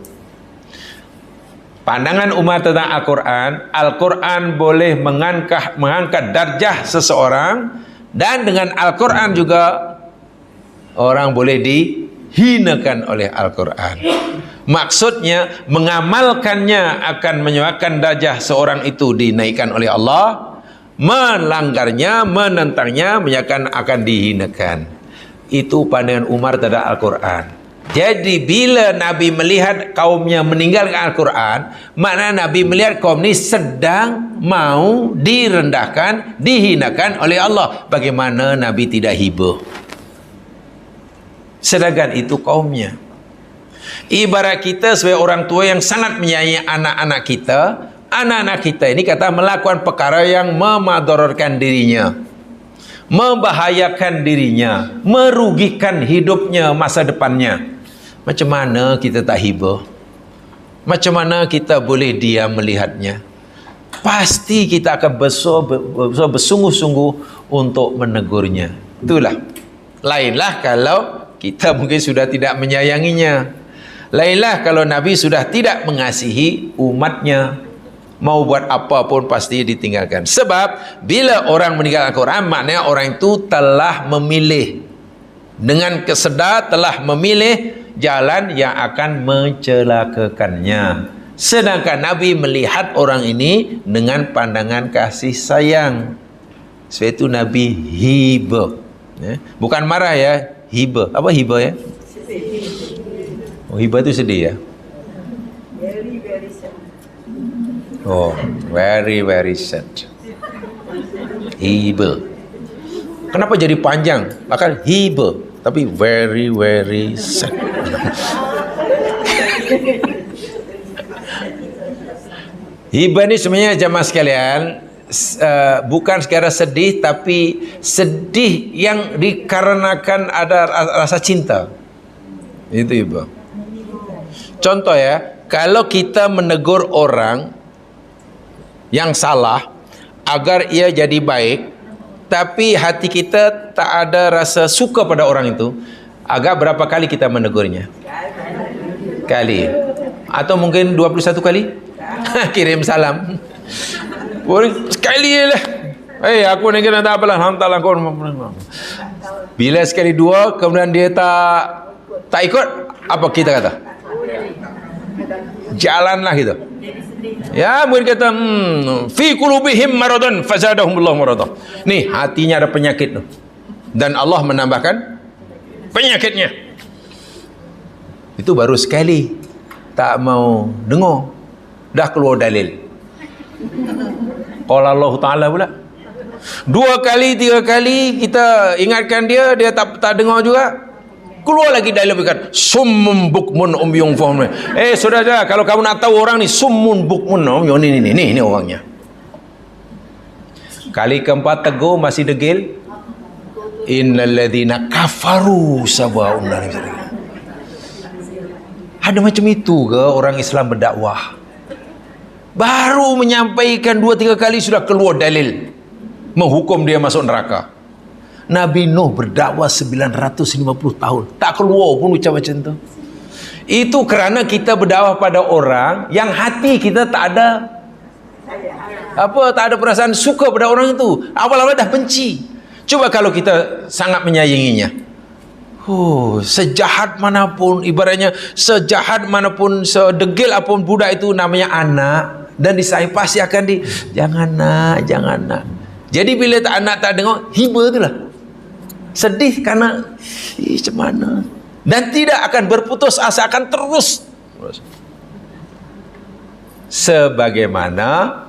Pandangan umat tentang Al-Quran, Al-Quran boleh mengangkat darjah seseorang, dan dengan Al-Quran juga orang boleh dihinakan oleh Al-Quran. Maksudnya mengamalkannya akan menyebabkan darjah seorang itu dinaikkan oleh Allah, melanggarnya, menentangnya menyebabkan akan dihinakan. Itu pandangan Umar terhadap Al-Quran. Jadi bila Nabi melihat kaumnya meninggalkan Al-Quran, makna Nabi melihat kaum ini sedang mau direndahkan, dihinakan oleh Allah. Bagaimana Nabi tidak hibah? Sedangkan itu kaumnya. Ibarat kita sebagai orang tua yang sangat menyayangi anak-anak kita. Anak-anak kita ini kata melakukan perkara yang memadaratkan dirinya, membahayakan dirinya, merugikan hidupnya, masa depannya. Macam mana kita tak hibah? Macam mana kita boleh diam melihatnya? Pasti kita akan bersungguh-sungguh untuk menegurnya. Itulah. Lainlah kalau kita mungkin sudah tidak menyayanginya. Lainlah kalau Nabi sudah tidak mengasihi umatnya. Mau buat apa pun pasti ditinggalkan. Sebab bila orang meninggalkan Al-Quran, maknanya orang itu telah memilih, dengan kesedar telah memilih jalan yang akan mencelakakannya. Sedangkan Nabi melihat orang ini dengan pandangan kasih sayang. Sebab itu Nabi hibah. Bukan marah ya, hibah. Apa hibah ya? Oh, hibah itu sedih ya. Oh, very very sad. Hibah. Kenapa jadi panjang? Akan hibah, tapi very very sad. Hibah ni sebenarnya jemaah sekalian, bukan sekadar sedih, tapi sedih yang dikarenakan ada rasa cinta. Itu hibah. Contoh ya, kalau kita menegur orang yang salah agar ia jadi baik, tapi hati kita tak ada rasa suka pada orang itu, agak berapa kali kita menegurnya? Kali. Atau mungkin 21 kali? Kirim salam. Sekali lah. Aku ni kena tak apalah, hantarlah kau. Bila sekali dua kemudian dia tak ikut, apa kita kata? Jalanlah gitu. Ya, mungkin kata fi qulubihim maradun fazadahumullahu maradah. Nih, hatinya ada penyakit tu. Dan Allah menambahkan penyakitnya. Itu baru sekali. Tak mau dengar. Dah keluar dalil. Qala Allah Ta'ala pula. 2 kali, 3 kali kita ingatkan dia, dia tak dengar juga. Keluar lagi dalil berkata summun bukmun umyung fahum. Saudara, kalau kamu nak tahu orang ni summun bukmun umyung, ni orangnya. Kali keempat tegur masih degil. innal ladzina kafaru sawaa'un 'alaihim. Ada macam itu ke orang Islam berdakwah? Baru menyampaikan 2-3 kali sudah keluar dalil menghukum dia masuk neraka. Nabi Nuh berdakwah 950 tahun, tak keluar pun ucap macam tu. Itu kerana kita berdakwah pada orang yang hati kita tak ada perasaan suka pada orang itu. Awal-awal dah benci. Coba kalau kita sangat menyayanginya. Sejahat manapun, ibaratnya sejahat manapun, sedegil apapun budak itu namanya anak, dan disayang pasti akan jangan nak. Jadi bila anak tak dengar, hibah itulah. Sedih karena macam mana, dan tidak akan berputus asa, akan terus sebagaimana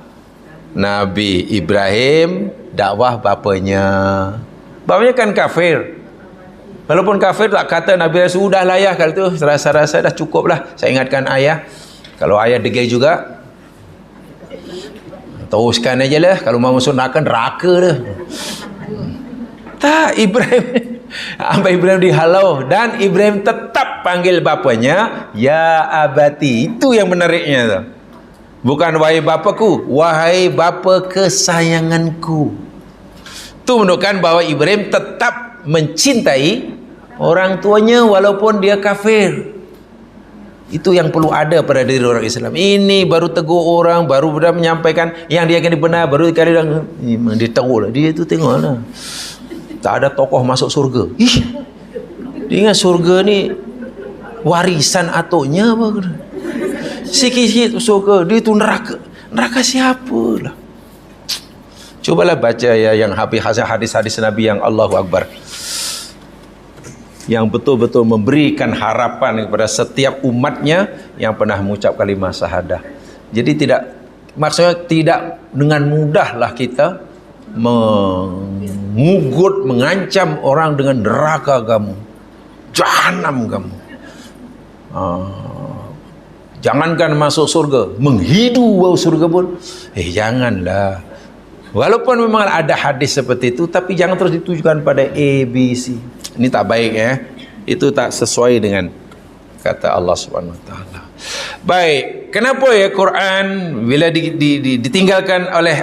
Nabi Ibrahim dakwah bapanya kan kafir. Walaupun kafir tak kata Nabi Rasul sudah lah ayah, kalau tu rasa-rasa dah cukup lah saya ingatkan ayah. Kalau ayah degil juga, teruskan aja lah. Kalau mau masuk neraka dah. Tak, Abah Ibrahim dihalau, dan Ibrahim tetap panggil bapanya ya abati. Itu yang menariknya tu. Bukan wahai bapaku, wahai bapa kesayanganku. Itu menunjukkan bahawa Ibrahim tetap mencintai orang tuanya walaupun dia kafir. Itu yang perlu ada pada diri orang Islam. Ini baru tegur orang, baru menyampaikan yang dia akan benar, baru kali dia tahu lah. Dia tu tengoklah, tak ada tokoh masuk surga. Dia ingat surga ni warisan atuknya apa? Sikit-sikit surga, dia tu neraka. Neraka siapa lah? Cobalah baca yang hadis-hadis Nabi yang Allahu Akbar, yang betul-betul memberikan harapan kepada setiap umatnya yang pernah mengucap kalimah syahadah. Jadi maksudnya tidak dengan mudahlah kita mengugut, mengancam orang dengan neraka kamu, jahanam kamu. Jangankan masuk surga, menghidu bau surga pun janganlah. Walaupun memang ada hadis seperti itu, tapi jangan terus ditujukan pada A, B, C. Ini tak baik itu tak sesuai dengan kata Allah Subhanahu Wa Taala. Baik, kenapa Quran bila ditinggalkan oleh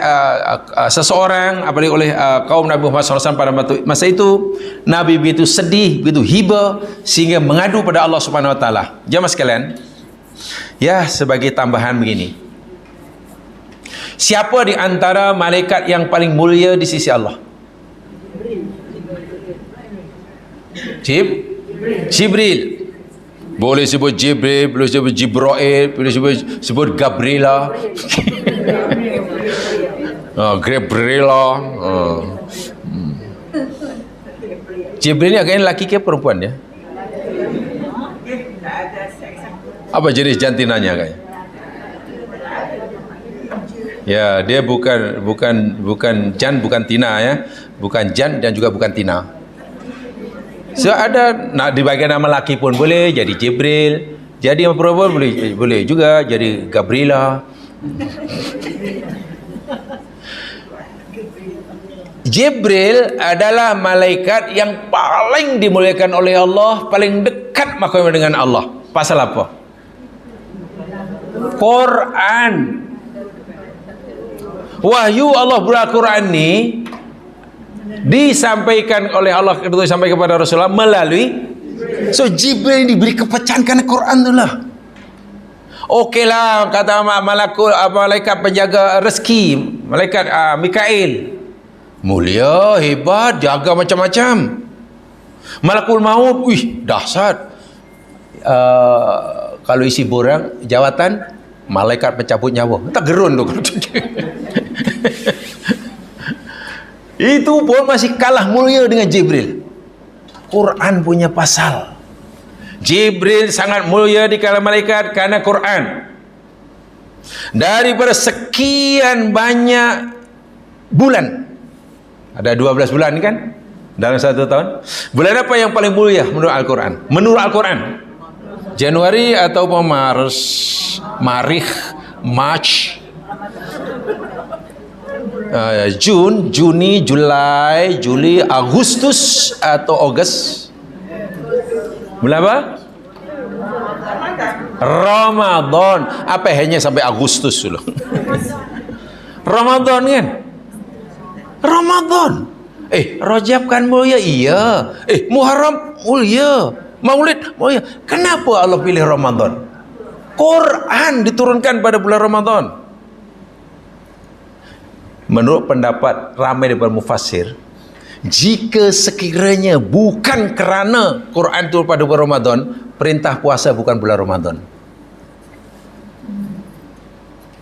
seseorang, apalagi oleh kaum Nabi Muhammad SAW pada masa itu, Nabi begitu sedih, begitu hibah, sehingga mengadu pada Allah Subhanahu Wa Taala. Jemaah sekalian, sebagai tambahan begini, siapa di antara malaikat yang paling mulia di sisi Allah? Jibril. Boleh sebut Jibril, boleh sebut Jibrail, boleh sebut Gabriela. Gabriela. Jibril ni agaknya lelaki ke perempuan dia? Apa jenis jantinanya agaknya? Ya, dia bukan Jan, bukan Tina bukan Jan dan juga bukan Tina. So ada di bagian nama lelaki pun boleh jadi Jibril, jadi yang perempuan boleh juga jadi Gabriela. Jibril adalah malaikat yang paling dimuliakan oleh Allah, paling dekat makamnya dengan Allah. Pasal apa? Quran. Wahyu Allah Al-Quran ni disampaikan oleh Allah, disampaikan kepada Rasulullah melalui Jibril diberi kepercayaan kerana Quran tu lah. Okeylah, kata malaikat penjaga rezeki, malaikat Mikail, mulia, hebat, jaga macam-macam. Malakul maut, dahsyat. Kalau isi borang jawatan, malaikat pencabut nyawa. Tak gerun tu. Itu pun masih kalah mulia dengan Jibril. Quran punya pasal. Jibril sangat mulia di kalangan malaikat karena Quran. Daripada sekian banyak bulan, ada 12 bulan kan dalam satu tahun, bulan apa yang paling mulia menurut Al-Quran? Menurut Al-Quran, Januari atau March? Juni, Julai, Juli, Agustus atau Ogos? Bulan apa? Ramadan. Apa hanya sampai Agustus dulu? Ramadan kan? Ramadan. Rajab kan mulia? Iya. Muharram mulia. Maulid mulia. Kenapa Allah pilih Ramadan? Quran diturunkan pada bulan Ramadan. Menurut pendapat ramai daripada mufassir, jika sekiranya bukan kerana Quran turun pada bulan Ramadan, perintah puasa bukan bulan Ramadan.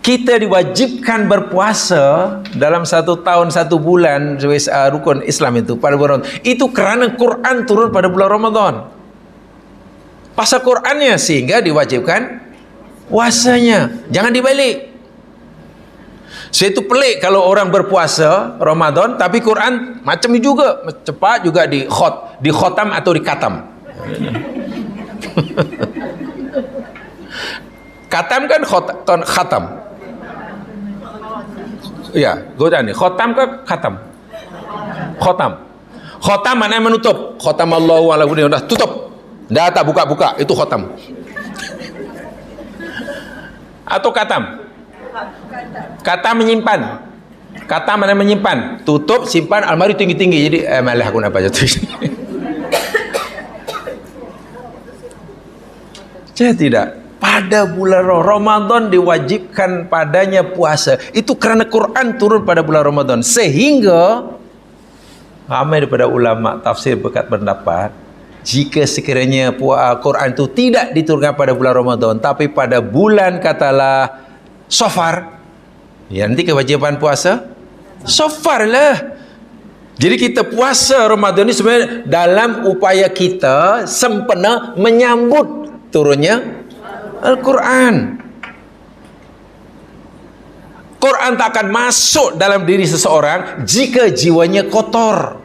Kita diwajibkan berpuasa dalam 1 tahun 1 bulan rukun Islam itu pada bulan Ramadan. Itu kerana Quran turun pada bulan Ramadan. Pasal Qurannya sehingga diwajibkan puasanya. Jangan dibalik. So itu pelik kalau orang berpuasa Ramadan tapi Quran macam ni juga, cepat juga di khotam atau di katam. Katam kan khatam. Ya, godan ni. Khotam ke khatam? Khotam. Khotam mana yang menutup? Khotam Allahu ala kulli, dah tutup. Dah tak buka-buka, itu khotam. Atau katam? Katam menyimpan. Katam mana menyimpan? Tutup, simpan, almari tinggi-tinggi. Jadi malah aku nak baca tu. Saya tidak. Pada bulan Ramadan diwajibkan padanya puasa. Itu kerana Quran turun pada bulan Ramadan. Sehingga ramai daripada ulama tafsir berpendapat, jika sekiranya Quran itu tidak diturunkan pada bulan Ramadan, tapi pada bulan katalah Safar, ya nanti kewajiban puasa Safar lah. Jadi kita puasa Ramadan ini sebenarnya dalam upaya kita sempena menyambut turunnya Al-Quran. Quran tak akan masuk dalam diri seseorang jika jiwanya kotor.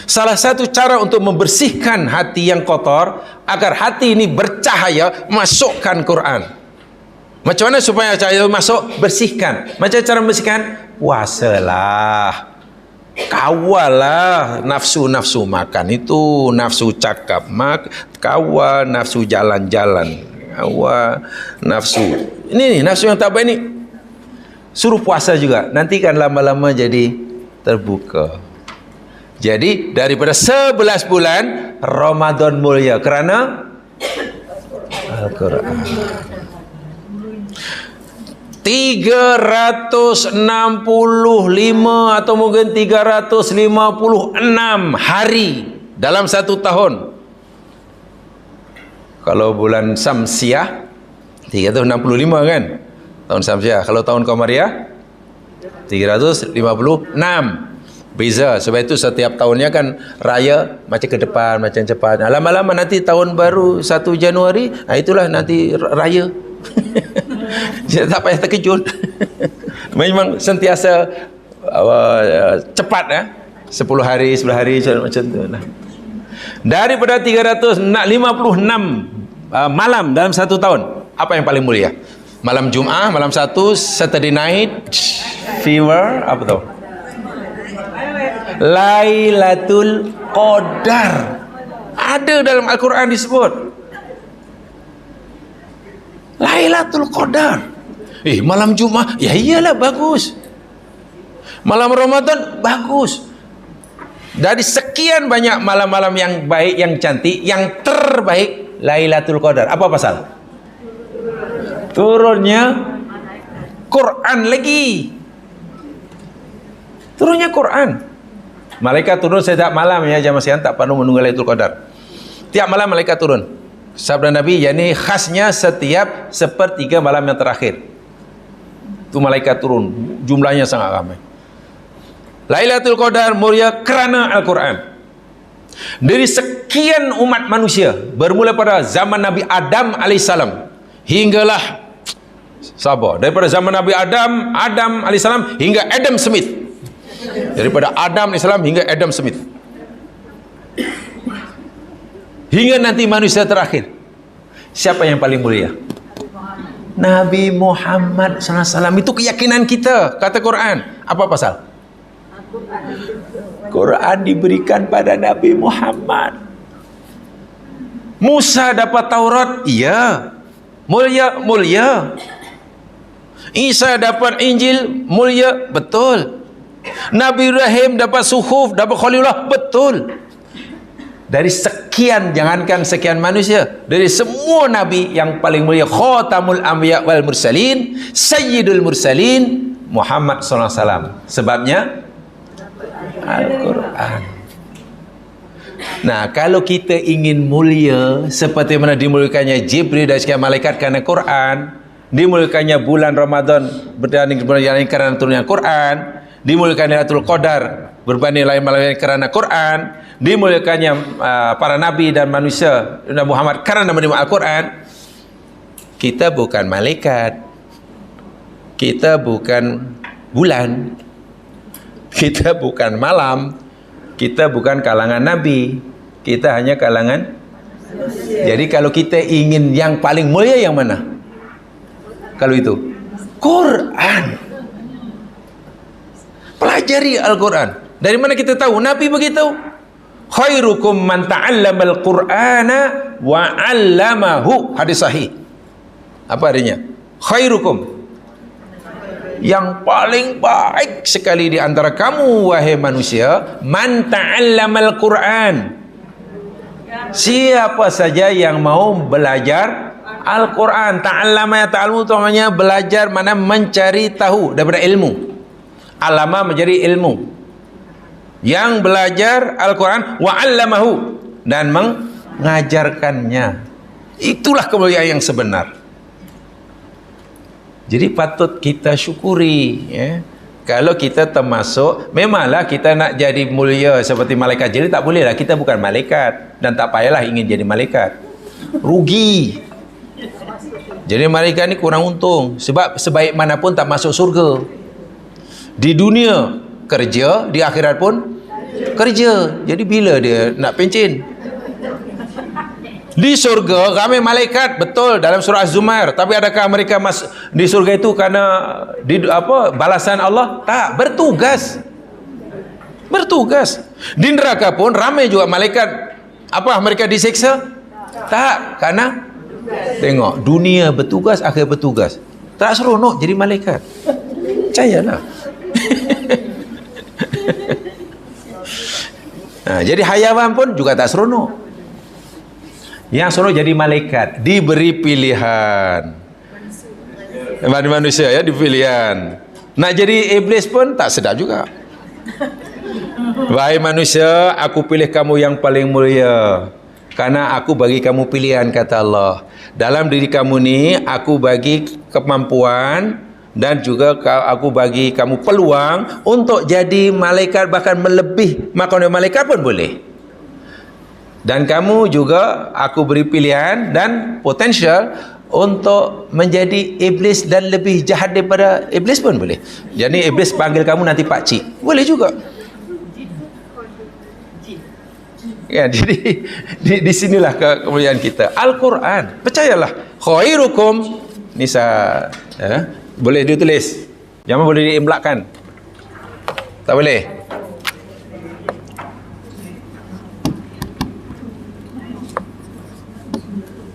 Salah satu cara untuk membersihkan hati yang kotor agar hati ini bercahaya, masukkan Quran. Macam mana supaya cahaya masuk? Bersihkan. Macam cara membersihkan? Puasalah. Kawallah nafsu-nafsu makan itu, nafsu cakap kawal, nafsu jalan-jalan, kawal nafsu ini nafsu yang tak baik ni, suruh puasa juga, nanti kan lama-lama jadi terbuka. Jadi daripada 11 bulan Ramadan mulia kerana Al-Quran. 365 atau mungkin 356 hari dalam 1 tahun. Kalau bulan Samsiah 365 kan, tahun Samsiah. Kalau tahun Qamariah 356. Beza. Sebab itu setiap tahunnya kan raya macam ke depan, macam cepat. Lama-lama nanti tahun baru 1 Januari, itulah nanti raya. Jadi tak payah terkejut. Memang sentiasa cepat 10 hari, 11 hari macam tu lah. Daripada 356 malam dalam 1 tahun, apa yang paling mulia? Malam Jumaat, malam 1, Saturday night fever, apa tu? Lailatul Qadar. Ada dalam Al-Quran disebut Lailatul Qadar. Malam Jumaat, ya iyalah bagus. Malam Ramadan bagus. Dari sekian banyak malam-malam yang baik, yang cantik, yang terbaik Lailatul Qadar. Apa pasal? Turunnya Quran lagi. Turunnya Quran. Malaikat turun setiap malam ya jamaah sekalian, tak perlu menunggu Lailatul Qadar. Tiap malam malaikat turun. Sabda Nabi, yakni khasnya setiap 1/3 malam yang terakhir. Itu malaikat turun, jumlahnya sangat ramai. Lailatul Qadar mulia kerana Al-Quran. Dari sekian umat manusia, bermula pada zaman Nabi Adam alaihissalam hinggalah sabar. Daripada zaman Nabi Adam alaihissalam hingga Adam Smith. Daripada Adam alaihissalam hingga Adam Smith. Hingga nanti manusia terakhir. Siapa yang paling mulia? Nabi Muhammad SAW. Itu keyakinan kita, kata Quran. Apa pasal? Quran diberikan pada Nabi Muhammad. Musa dapat Taurat, iya, mulia. Isa dapat Injil, mulia, betul. Nabi Ibrahim dapat suhuf, dapat Khalilullah, betul. Dari sekian, jangankan sekian manusia, dari semua nabi yang paling mulia, khatamul anbiya wal mursalin, sayyidul mursalin, Muhammad SAW. Sebabnya Al-Quran. Nah, kalau kita ingin mulia seperti mana dimuliakannya Jibril dan sekian malaikat kerana Quran, dimuliakannya bulan Ramadan berbanding bulan yang lain kerana turunnya Quran, dimuliakannya Lailatul Qadar berbanding lain malaikat kerana Quran, dimuliakannya para nabi dan manusia Nabi Muhammad kerana menerima Al-Quran. Kita bukan malaikat, kita bukan bulan, kita bukan malam, kita bukan kalangan nabi, kita hanya kalangan. Jadi kalau kita ingin yang paling mulia yang mana? Kalau itu Quran. Pelajari Al-Quran. Dari mana kita tahu? Nabi begitu. Khairukum man ta'allamal Qur'ana wa 'allamahu. Hadis sahih. Apa artinya? Khairukum, yang paling baik sekali di antara kamu wahai manusia, man ta'allamal Qur'an. Siapa saja yang mau belajar Al-Quran. Ta'allama, ta'almu itu namanya belajar, mana mencari tahu daripada ilmu. Alama menjadi ilmu. Yang belajar Al-Quran wa 'allamahu, dan mengajarkannya. Itulah kemuliaan yang sebenar. Jadi patut kita syukuri, ya. Kalau kita termasuk, memanglah kita nak jadi mulia seperti malaikat. Jadi tak bolehlah, kita bukan malaikat, dan tak payahlah ingin jadi malaikat. Rugi. Jadi malaikat ni kurang untung, sebab sebaik manapun tak masuk surga. Di dunia kerja, di akhirat pun kerja. Jadi bila dia nak pencen? Di surga ramai malaikat, betul, dalam surah Az-Zumar. Tapi adakah mereka masuk di surga itu kerana balasan Allah? Tak, bertugas. Bertugas. Di neraka pun ramai juga malaikat. Apa mereka disiksa? Tak, kerana tengok dunia bertugas, akhir bertugas. Tak seronok jadi malaikat. Percayalah. Nah, jadi hayawan pun juga tak seronok. Yang seronok jadi malaikat, diberi pilihan. Manusia ya, dipilihan. Nak jadi iblis pun tak sedap juga. Wahai manusia, aku pilih kamu yang paling mulia, karena aku bagi kamu pilihan, kata Allah. Dalam diri kamu ni aku bagi kemampuan, dan juga aku bagi kamu peluang untuk jadi malaikat, bahkan melebih maqam malaikat pun boleh. Dan kamu juga aku beri pilihan dan potensial untuk menjadi iblis dan lebih jahat daripada iblis pun boleh. Jadi iblis panggil kamu nanti pak cik, boleh juga. Ya, jadi di sinilah kemuliaan kita. Al-Quran, percayalah, khairukum nisa, ya, boleh ditulis, jangan boleh diimlakkan, tak boleh.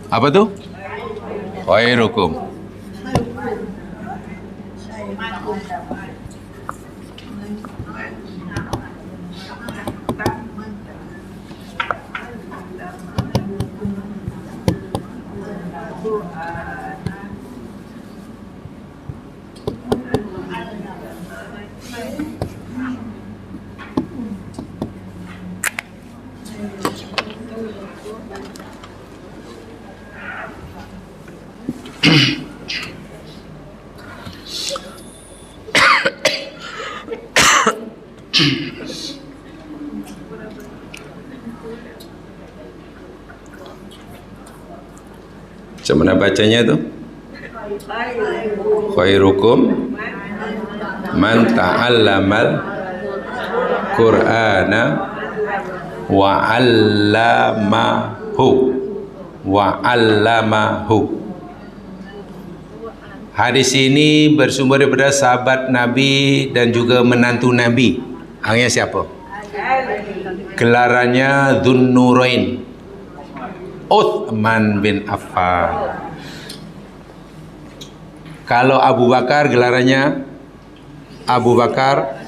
Apa tu? Khairukum. Macam mana bacanya tu? Khairukum man ta'allamal Qur'ana wa 'allamahu. Wa 'allamahu. Hadis ini bersumber daripada sahabat Nabi dan juga menantu Nabi. Hanya siapa? Gelarannya Dzunnurain, Uthman bin Affan. Kalau Abu Bakar gelarannya Abu Bakar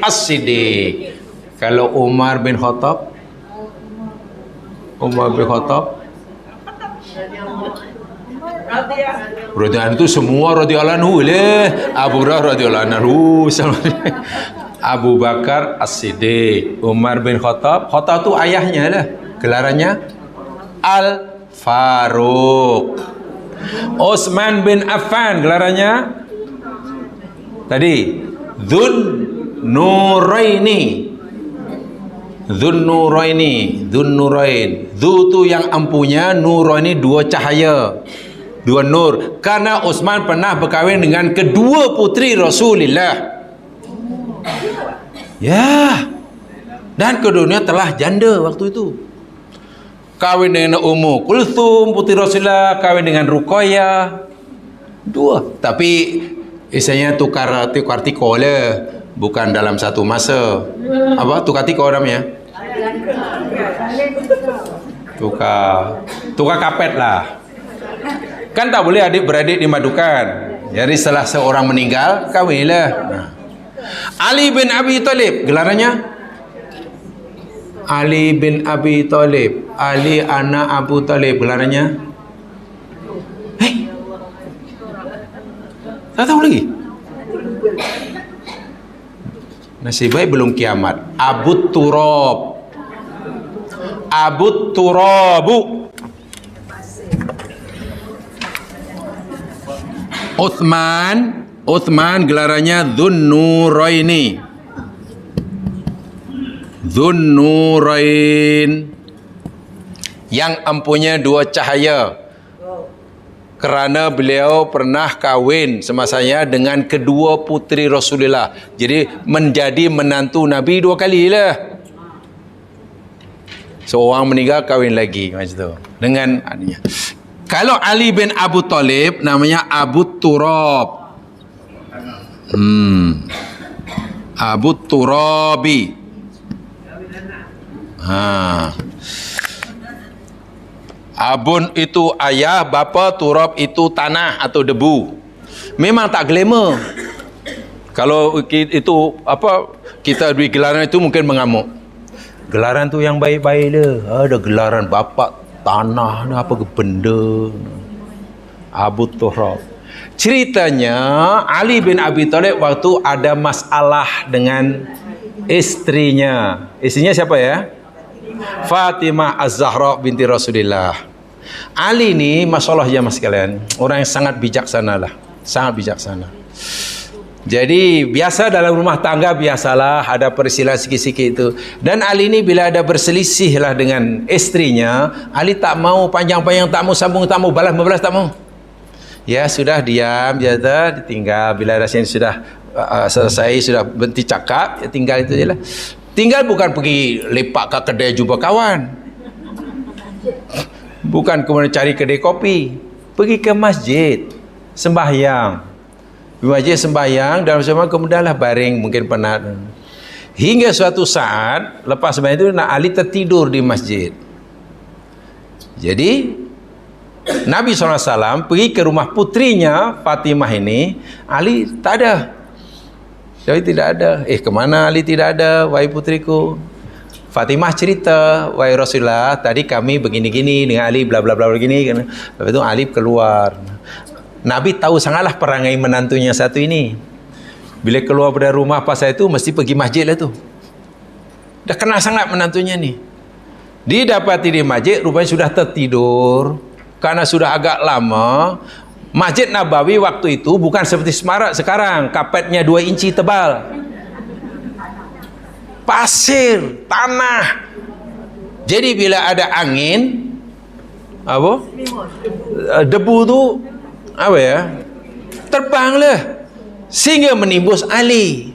As-Siddiq. Kalau Umar bin Khattab, Umar bin Khattab radhiyallahu itu semua radhiyallahu anhu lah. Abu Hurairah radhiyallahu anhu, Abu Bakar As-Siddiq, Umar bin Khattab. Khattab tu ayahnya lah. Gelarannya Al-Faruq. Utsman bin Affan gelarannya tadi Dzunnuraini. Dzunnurain. Dzu tu yang empunya, Nuraini dua cahaya, dua nur. Karena Utsman pernah berkahwin dengan kedua putri Rasulullah. Ya. Dan keduanya telah janda waktu itu. Kawin dengan Ummu Kulthum putri Rasulullah, kawin dengan Ruqayyah. Dua. Tapi istilahnya tukar tiko lah. Bukan dalam satu masa. Apa? Tukar tiko namanya? Tukar kapet lah. Kan tak boleh adik-beradik dimadukan. Jadi setelah seorang meninggal, kawinlah. Ali bin Abi Thalib gelarannya Ali bin Abi Thalib. Ali anak Abu Talib gelarannya tak tahu lagi. Nasib baik belum kiamat. Abu Turab. Abu Turabu. Uthman gelarannya Dzunnuraini. Dzunnurain, yang empunya dua cahaya, kerana beliau pernah kahwin semasanya dengan kedua putri Rasulullah. Jadi menjadi menantu Nabi dua kali lah. Seorang meninggal kahwin lagi macam tu dengan adiknya. Kalau Ali bin Abu Talib namanya Abu Turab. Abu Turabi. Abun itu ayah, bapa, turab itu tanah atau debu. Memang tak glamour. Kalau itu apa, kita beri gelaran itu mungkin mengamuk. Gelaran tu yang baik-baik lah. Ada gelaran bapa tanah ni apa ke benda. Abu Turab. Ceritanya Ali bin Abi Thalib waktu ada masalah dengan istrinya. Istrinya siapa ya? Fatimah Az-Zahra binti Rasulullah. Ali ni masalah jemaah sekalian, orang yang sangat bijaksana lah, sangat bijaksana. Jadi biasa dalam rumah tangga biasalah ada perselisihan sikit-sikit itu. Dan Ali ni bila ada berselisih lah dengan istrinya, Ali tak mau panjang-panjang, tak mau sambung, tak mau balas-membalas, tak mau. Ya sudah diam, biasa ditinggal. Bila rasanya sudah selesai, sudah berhenti cakap, ya tinggal itu je lah. Tinggal bukan pergi lepak ke kedai jumpa kawan. Bukan kemudian cari kedai kopi. Pergi ke masjid. Sembahyang. Di masjid sembahyang. Dalam sembahyang kemudianlah baring. Mungkin penat. Hingga suatu saat. Lepas sembahyang itu Ali tertidur di masjid. Jadi Nabi SAW pergi ke rumah putrinya Fatimah ini. Ali tak ada. Jadi tidak ada. Kemana Ali tidak ada, wahai putriku? Fatimah cerita, wahai Rasulullah, tadi kami begini-gini dengan Ali, bla bla bla begini. Lepas itu Ali keluar. Nabi tahu sangatlah perangai menantunya satu ini. Bila keluar dari rumah pasal itu, mesti pergi masjid lah tu. Dah kenal sangat menantunya ni. Didapati di masjid, rupanya sudah tertidur. Karena sudah agak lama. Masjid Nabawi waktu itu bukan seperti Semarak sekarang, kapetnya 2 inci tebal. Pasir, tanah. Jadi bila ada angin, apa? Debu tu apa ya? Terbanglah sehingga menimbus Ali.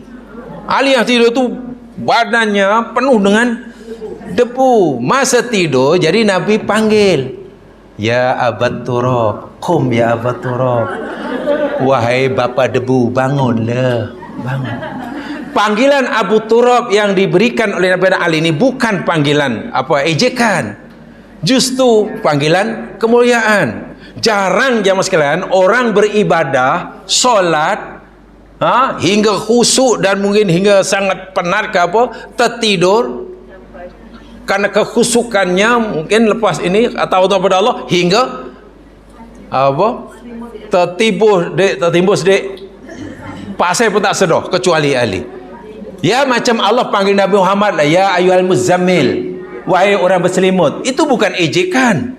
Ali yang tidur tu badannya penuh dengan debu. Masa tidur, jadi Nabi panggil, ya Abat Turab, qum ya Abat Turab. Wahai bapa debu, bangunlah, bangun. Panggilan Abu Turab yang diberikan oleh Nabi Ali ini bukan panggilan ejekan, justru panggilan kemuliaan. Jarang jamaah sekalian orang beribadah, solat, hingga khusyuk dan mungkin hingga sangat penat tertidur karena kekhusukannya mungkin lepas ini atau kepada Allah hingga tertimbus dek pasal pun tak sedoh kecuali Ali. Ya macam Allah panggil Nabi Muhammad lah, ya ayyuhal muzammil, wahai orang berselimut. Itu bukan ejekan,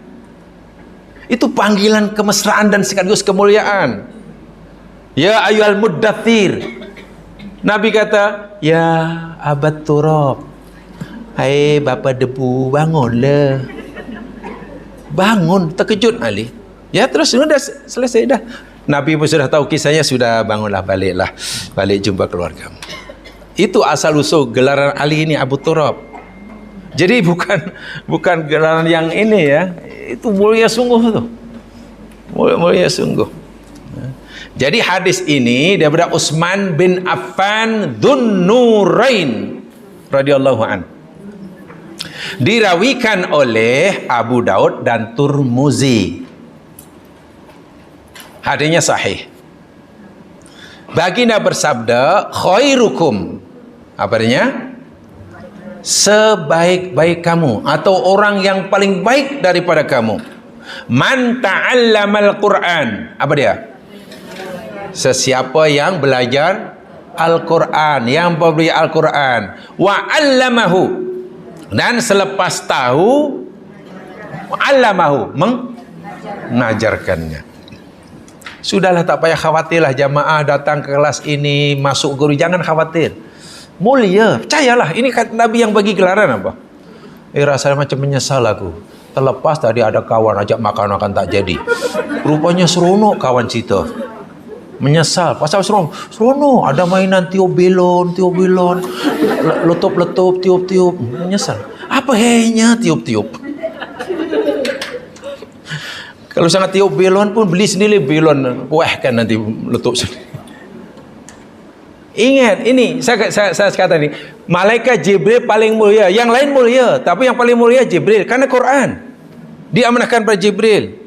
itu panggilan kemesraan dan sekaligus kemuliaan. Ya ayyuhal muddathir, Nabi kata ya Abat Turab, hai bapa debu, bangunlah. Bangun, terkejut Ali. Ya terus sudah selesai dah. Nabi pun sudah tahu kisahnya, sudah bangunlah, baliklah, balik jumpa keluarga. Itu asal usul gelaran Ali ini Abu Turab. Jadi bukan gelaran yang ini ya. Itu mulia sungguh tu. Mulia sungguh. Jadi hadis ini daripada Utsman bin Affan Dzun Nurain radhiyallahu an. Dirawikan oleh Abu Daud dan Tirmizi. Hadisnya sahih. Baginda bersabda, khairukum, apa artinya? Sebaik-baik kamu atau orang yang paling baik daripada kamu, man ta'allamal Qur'an. Apa dia? Sesiapa yang belajar Al-Quran, yang memberi Al-Quran, wa 'allamahu, dan selepas tahu, allamahu, mengajarkannya. Sudahlah, tak payah khawatirlah jamaah datang ke kelas ini, masuk guru, jangan khawatir. Mulia, percayalah, ini kata Nabi yang bagi gelaran apa? Rasanya macam menyesal aku. Terlepas tadi ada kawan ajak makan tak jadi. Rupanya seronok kawan cerita. Menyesal, pasal seronok, ada mainan tiup belon, letup, tiup. Menyesal. Apa hanya tiup-tiup? Kalau sangat tiup belon pun beli sendiri belon, kan nanti letup sendiri. Ingat ini, saya kata ini, malaikat Jibril paling mulia, yang lain mulia, tapi yang paling mulia Jibril karena Quran diamanahkan pada Jibril.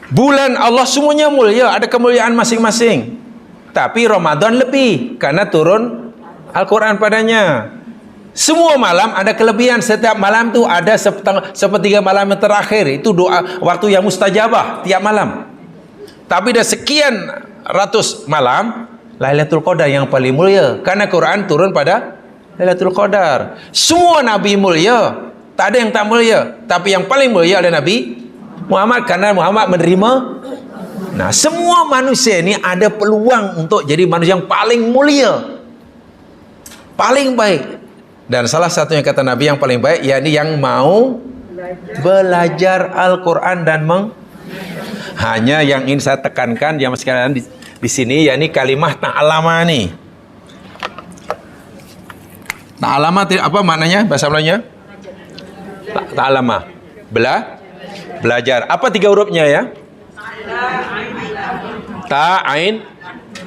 Bulan Allah semuanya mulia, ada kemuliaan masing-masing. Tapi Ramadan lebih karena turun Al-Quran padanya. Semua malam ada kelebihan. Setiap malam tu ada sepertiga malam yang terakhir. Itu doa waktu yang mustajabah tiap malam. Tapi dah sekian ratus malam, Lailatul Qadar yang paling mulia karena Quran turun pada Lailatul Qadar. Semua Nabi mulia, tak ada yang tak mulia. Tapi yang paling mulia adalah Nabi Muhammad karena Muhammad menerima. Nah, semua manusia ini ada peluang untuk jadi manusia yang paling mulia, paling baik. Dan salah satunya kata Nabi yang paling baik, yakni yang mau belajar Al-Quran dan hanya yang ingin saya tekankan yang sekalian di sini, yakni kalimah ta'alama ni. Ta'alama apa maknanya bahasa Melayunya? Ta'alama, belajar. Apa tiga hurufnya ya? Ta, ain,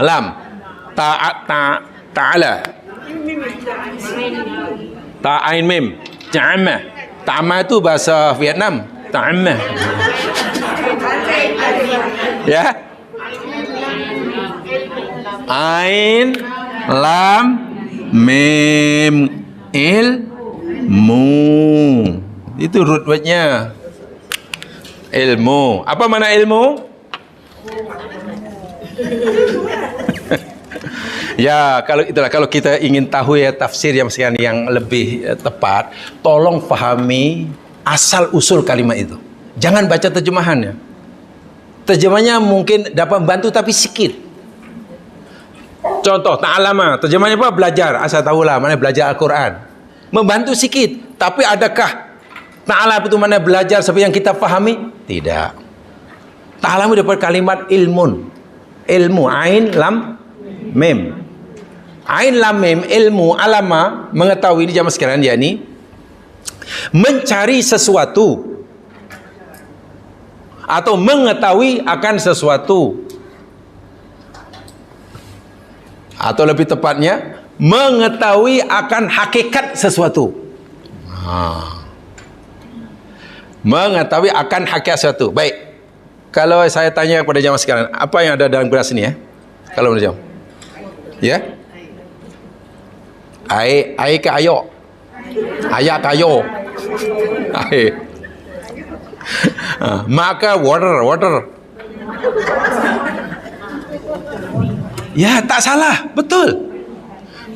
lam. Ta'ala. Ta, ain, mim. Ta'amah. Ta'amah itu bahasa Vietnam. Ta'amah. Ya. Ain, lam, mim, ilmu. Itu root word-nya. Ilmu. Apa makna ilmu? Ya, kalau kita ingin tahu ya tafsir yang sekian yang lebih tepat, tolong fahami asal usul kalimat itu. Jangan baca terjemahannya. Terjemahnya mungkin dapat membantu tapi sikit. Contoh, ta'alama, terjemahnya apa? Belajar. Asal tahulah mana belajar Al-Quran. Membantu sikit, tapi adakah ta'ala itu mana belajar seperti yang kita fahami? Tidak. Ta'alamu dapat kalimat ilmun. Ilmu, ain, lam, mim. Ain, lam, mim, ilmu, alama, mengetahui di zaman sekarang, yakni mencari sesuatu atau mengetahui akan sesuatu. Atau lebih tepatnya, mengetahui akan hakikat sesuatu. Mengetahui akan hakikat sesuatu. Baik. Kalau saya tanya kepada jamaah sekarang, apa yang ada dalam gelas ini ya? Kalau menurut jamaah. Ya? Air ke ayo? Ayak ke ayo? Air. Maka water. Ya, tak salah. Betul.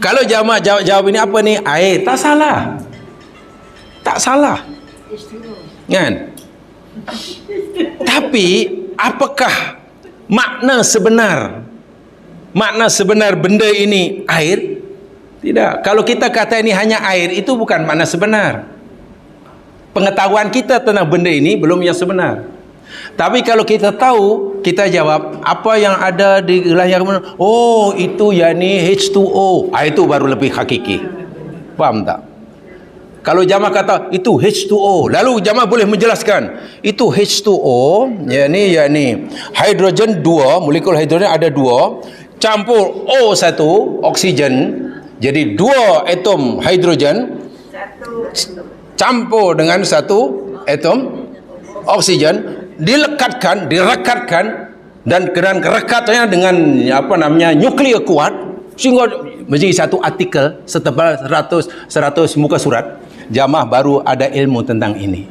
Kalau jamaah jawab ini apa ni? Air. Tak salah. Tak salah. Kan? Tapi apakah makna sebenar benda ini air? Tidak. Kalau kita kata ini hanya air, itu bukan makna sebenar. Pengetahuan kita tentang benda ini belum yang sebenar. Tapi kalau kita tahu, kita jawab apa yang ada di gelas yang mana? Oh, itu yakni H2O. Itu baru lebih hakiki. Faham tak? Kalau jamaah kata itu H2O, lalu jamaah boleh menjelaskan itu H2O, yakni hidrogen 2, molekul hidrogen ada 2, campur O1 oksigen, jadi 2 atom hidrogen campur dengan 1 atom oksigen, direkatkan dan kerekatnya dengan nuklear kuat sehingga menjadi satu artikel setebal 100 muka surat. Jamaah baru ada ilmu tentang ini.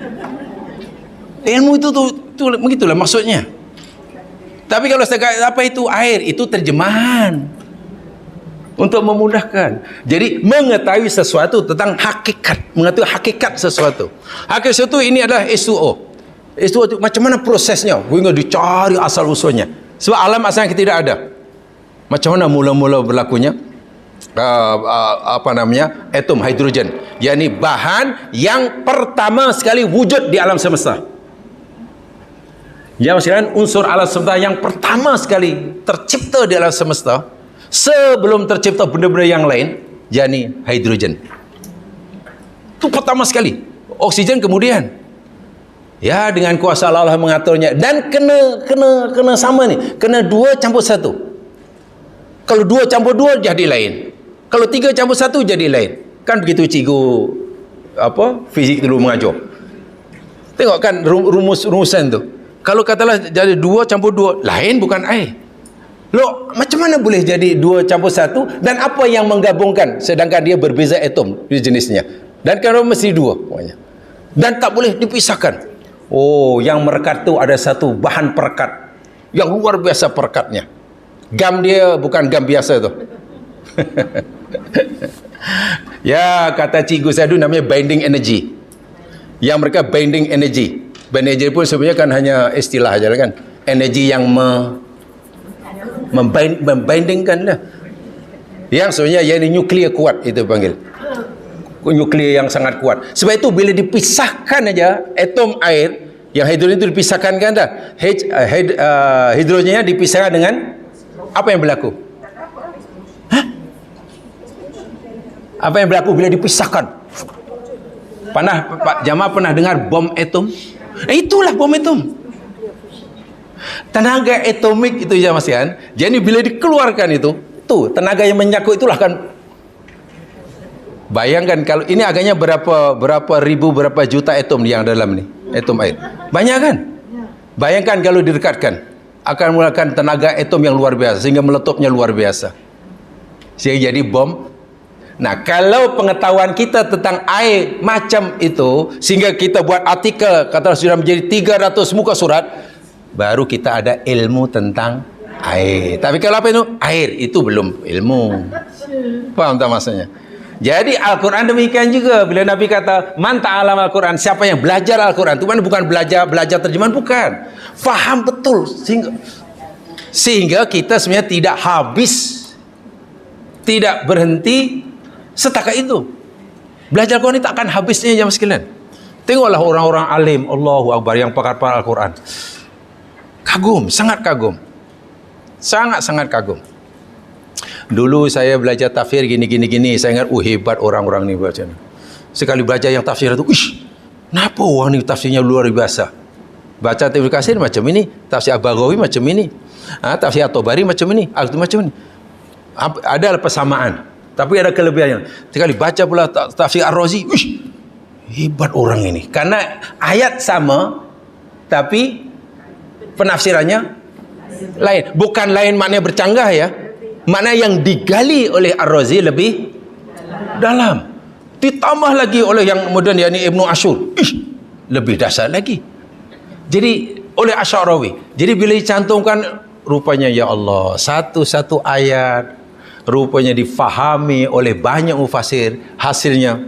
Ilmu itu begitulah maksudnya. Tapi kalau saya kata apa itu air, itu terjemahan untuk memudahkan. Jadi mengetahui sesuatu tentang hakikat, mengetahui hakikat sesuatu. Hakikat sesuatu ini adalah H2O. H2O itu macam mana prosesnya? Hingga dicari asal usulnya. Sebab alam asalnya tidak ada. Macam mana mula-mula berlakunya? Atom hidrogen, yakni bahan yang pertama sekali wujud di alam semesta. Yang sekalian, unsur alam semesta yang pertama sekali tercipta di alam semesta sebelum tercipta benda-benda yang lain, yakni hidrogen. Itu pertama sekali. Oksigen kemudian. Ya, dengan kuasa Allah mengaturnya dan kena sama ni, kena 2 campur 1. Kalau 2 campur 2 jadi lain. Kalau 3 campur 1 jadi lain. Kan begitu cikgu fizik dulu mengajar. Tengok kan rumusan tu. Kalau katalah jadi 2 campur 2, lain bukan air. Loh, macam mana boleh jadi 2 campur 1 dan apa yang menggabungkan sedangkan dia berbeza atom jenisnya. Dan kalau mesti 2 pokoknya. Dan tak boleh dipisahkan. Oh, yang merekat tu ada satu bahan perekat yang luar biasa perekatnya. Gam dia bukan gam biasa tu. Ya, kata cikgu saya dulu namanya binding energy. Yang mereka binding energy. Binding energy pun sebenarnya kan hanya istilah aja kan. Energi yang membindingkan lah. Yang sebenarnya yang nuklear kuat itu panggil. Nuklear yang sangat kuat. Sebab itu bila dipisahkan aja atom air yang hidrogen itu dipisahkan kan dah. Hidrogennya dipisahkan dengan apa yang berlaku? Apa yang berlaku bila dipisahkan? Pak jamaah pernah dengar bom atom? Itulah bom atom. Tenaga atomik itu jamaah sekalian. Jadi bila dikeluarkan itu tenaga yang menyangkut itulah kan. Bayangkan kalau ini agaknya berapa ribu, berapa juta atom yang dalam ni, atom air. Banyak kan? Bayangkan kalau direkatkan, akan menggunakan tenaga atom yang luar biasa sehingga meletupnya luar biasa. Sehingga jadi bom. Nah, kalau pengetahuan kita tentang air macam itu sehingga kita buat artikel kata sudah menjadi 300 muka surat, baru kita ada ilmu tentang air. Tapi kalau apa itu? Air itu belum ilmu. Faham tak maksudnya? Jadi Al-Quran demikian juga. Bila Nabi kata man ta'alam Al-Quran, siapa yang belajar Al-Quran, itu mana bukan belajar terjemahan, bukan. Faham betul sehingga kita sebenarnya tidak habis, tidak berhenti setakat itu. Belajar Al-Quran ini tak akan habisnya jamaah sekalian. Tengoklah orang-orang alim, Allahu Akbar, yang pakar-pakar Al-Quran. Kagum, sangat kagum. Sangat-sangat kagum. Dulu saya belajar tafsir gini. Saya ingat, hebat orang-orang ni baca. Sekali belajar yang tafsir itu, kenapa orang ni tafsirnya luar biasa. Baca tafsir Katsir macam ini, tafsir Al-Baghawi macam ini, tafsir At-Tabari macam ini, macam ini. Ada persamaan, tapi ada kelebihannya. Sekali baca pula tafsir Ar-Razi, hebat orang ini. Karena ayat sama, tapi penafsirannya lain. Bukan lain maknanya bercanggah ya. Makna yang digali oleh Ar-Razi lebih dalam. Ditambah lagi oleh yang kemudian yakni Ibnu Ashur. Lebih dahsyat lagi. Jadi oleh Asy'arawi. Jadi bila dicantumkan, rupanya ya Allah, satu-satu ayat rupanya difahami oleh banyak mufasir, hasilnya.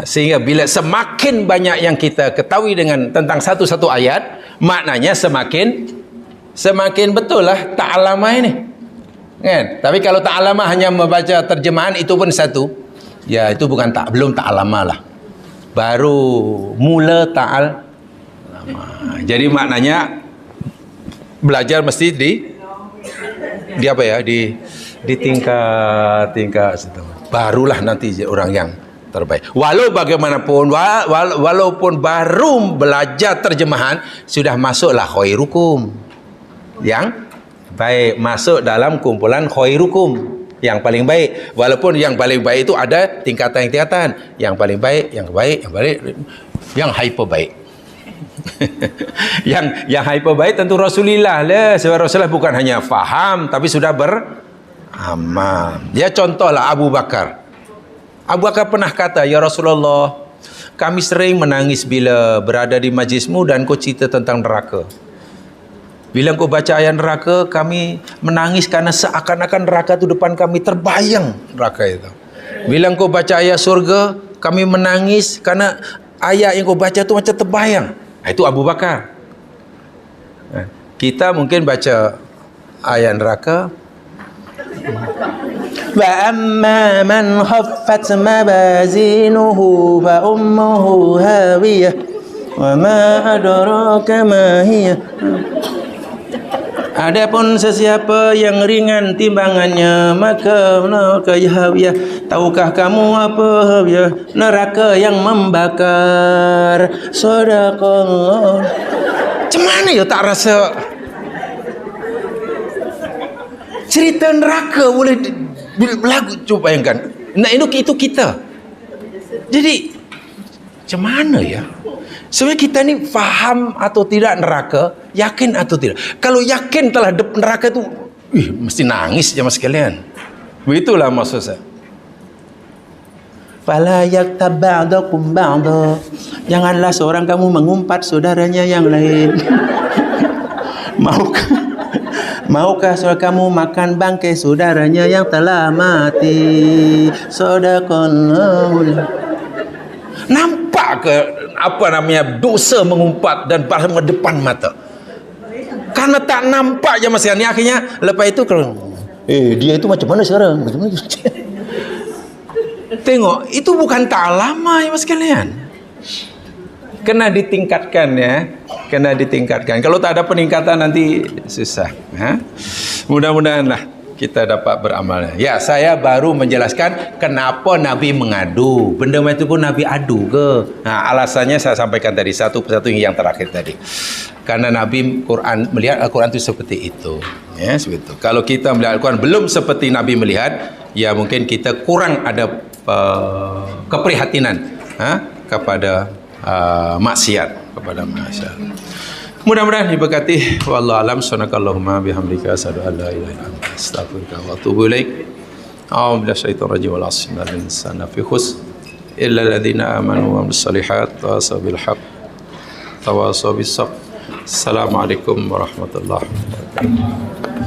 Sehingga bila semakin banyak yang kita ketahui dengan tentang satu-satu ayat, maknanya semakin betul lah ta'alama ini. Kan? Tapi kalau ta'alama hanya membaca terjemahan, itu pun satu. Ya, itu belum ta'alama lah. Baru mula ta'al. Jadi maknanya belajar mesti di apa ya, di tingkat barulah nanti orang yang terbaik. Walau bagaimanapun, walaupun baru belajar terjemahan, sudah masuklah khairukum, yang baik, masuk dalam kumpulan khairukum, yang paling baik. Walaupun yang paling baik itu ada tingkatan-tingkatan, yang paling baik, yang hyper baik. yang hyper baik tentu Rasulullah lah. Sebab Rasulullah bukan hanya faham, tapi sudah beramal. Ya, contohlah Abu Bakar. Abu Bakar pernah kata, ya Rasulullah, kami sering menangis bila berada di majlismu dan kau cerita tentang neraka. Bila kau baca ayat neraka, kami menangis karena seakan-akan neraka itu depan kami, terbayang neraka itu. Bila kau baca ayat surga, kami menangis karena ayat yang kau baca itu macam terbayang. Itu Abu Bakar. Kita mungkin baca ayat neraka, wa amma man khaffat mawazinuhu fa ummuhu hawiyah wa ma adraka ma hiya. Adapun sesiapa yang ringan timbangannya, maka neraka hawiyah. Tahukah kamu apa hawiyah? Neraka yang membakar. Sadaqallah. Macam mana ya tak rasa cerita neraka boleh berlagu? Cuba bayangkan. Nah, itu kita. Jadi macam mana ya? Sebenarnya kita ni faham atau tidak neraka, yakin atau tidak. Kalau yakin telah neraka tu, mesti nangis jemaah sekalian. Begitulah maksud saya. Fala yaktab ba'dakum ba'da. Janganlah seorang kamu mengumpat saudaranya yang lain. Maukah saudara kamu makan bangkai saudaranya yang telah mati? Sadaqallah. Nampak ke apa namanya dosa mengumpat dan bahkan depan mata? Karena tak nampak je masih ni, akhirnya lepas itu kalau dia itu macam mana sekarang? Macam mana? Tengok, itu bukan tak lama ya mas kalian. Kena ditingkatkan ya, kena ditingkatkan. Kalau tak ada peningkatan nanti susah. Mudah-mudahan lah kita dapat beramal. Ya, saya baru menjelaskan kenapa Nabi mengadu. Benda itu pun Nabi adu ke? Nah, alasannya saya sampaikan tadi, satu persatu yang terakhir tadi. Karena Nabi melihat Al-Quran itu seperti itu. Ya, seperti itu. Kalau kita melihat Al-Quran belum seperti Nabi melihat, ya mungkin kita kurang ada keprihatinan kepada maksiat, Mudah-mudahan diberkati. Wallahu alam. Subhanakallahumma bihamdika asyhadu an la ilaha illa anta astaghfiruka wa atubu ilaik. A'udzu billahi minasyaitonir rajim. Wal 'asri innal insana fi khusr illa alladziina aamanu wa 'amilus shalihaati wa tawasaw bil haqq tawasaw bis sabr. Assalamualaikum warahmatullahi wabarakatuh.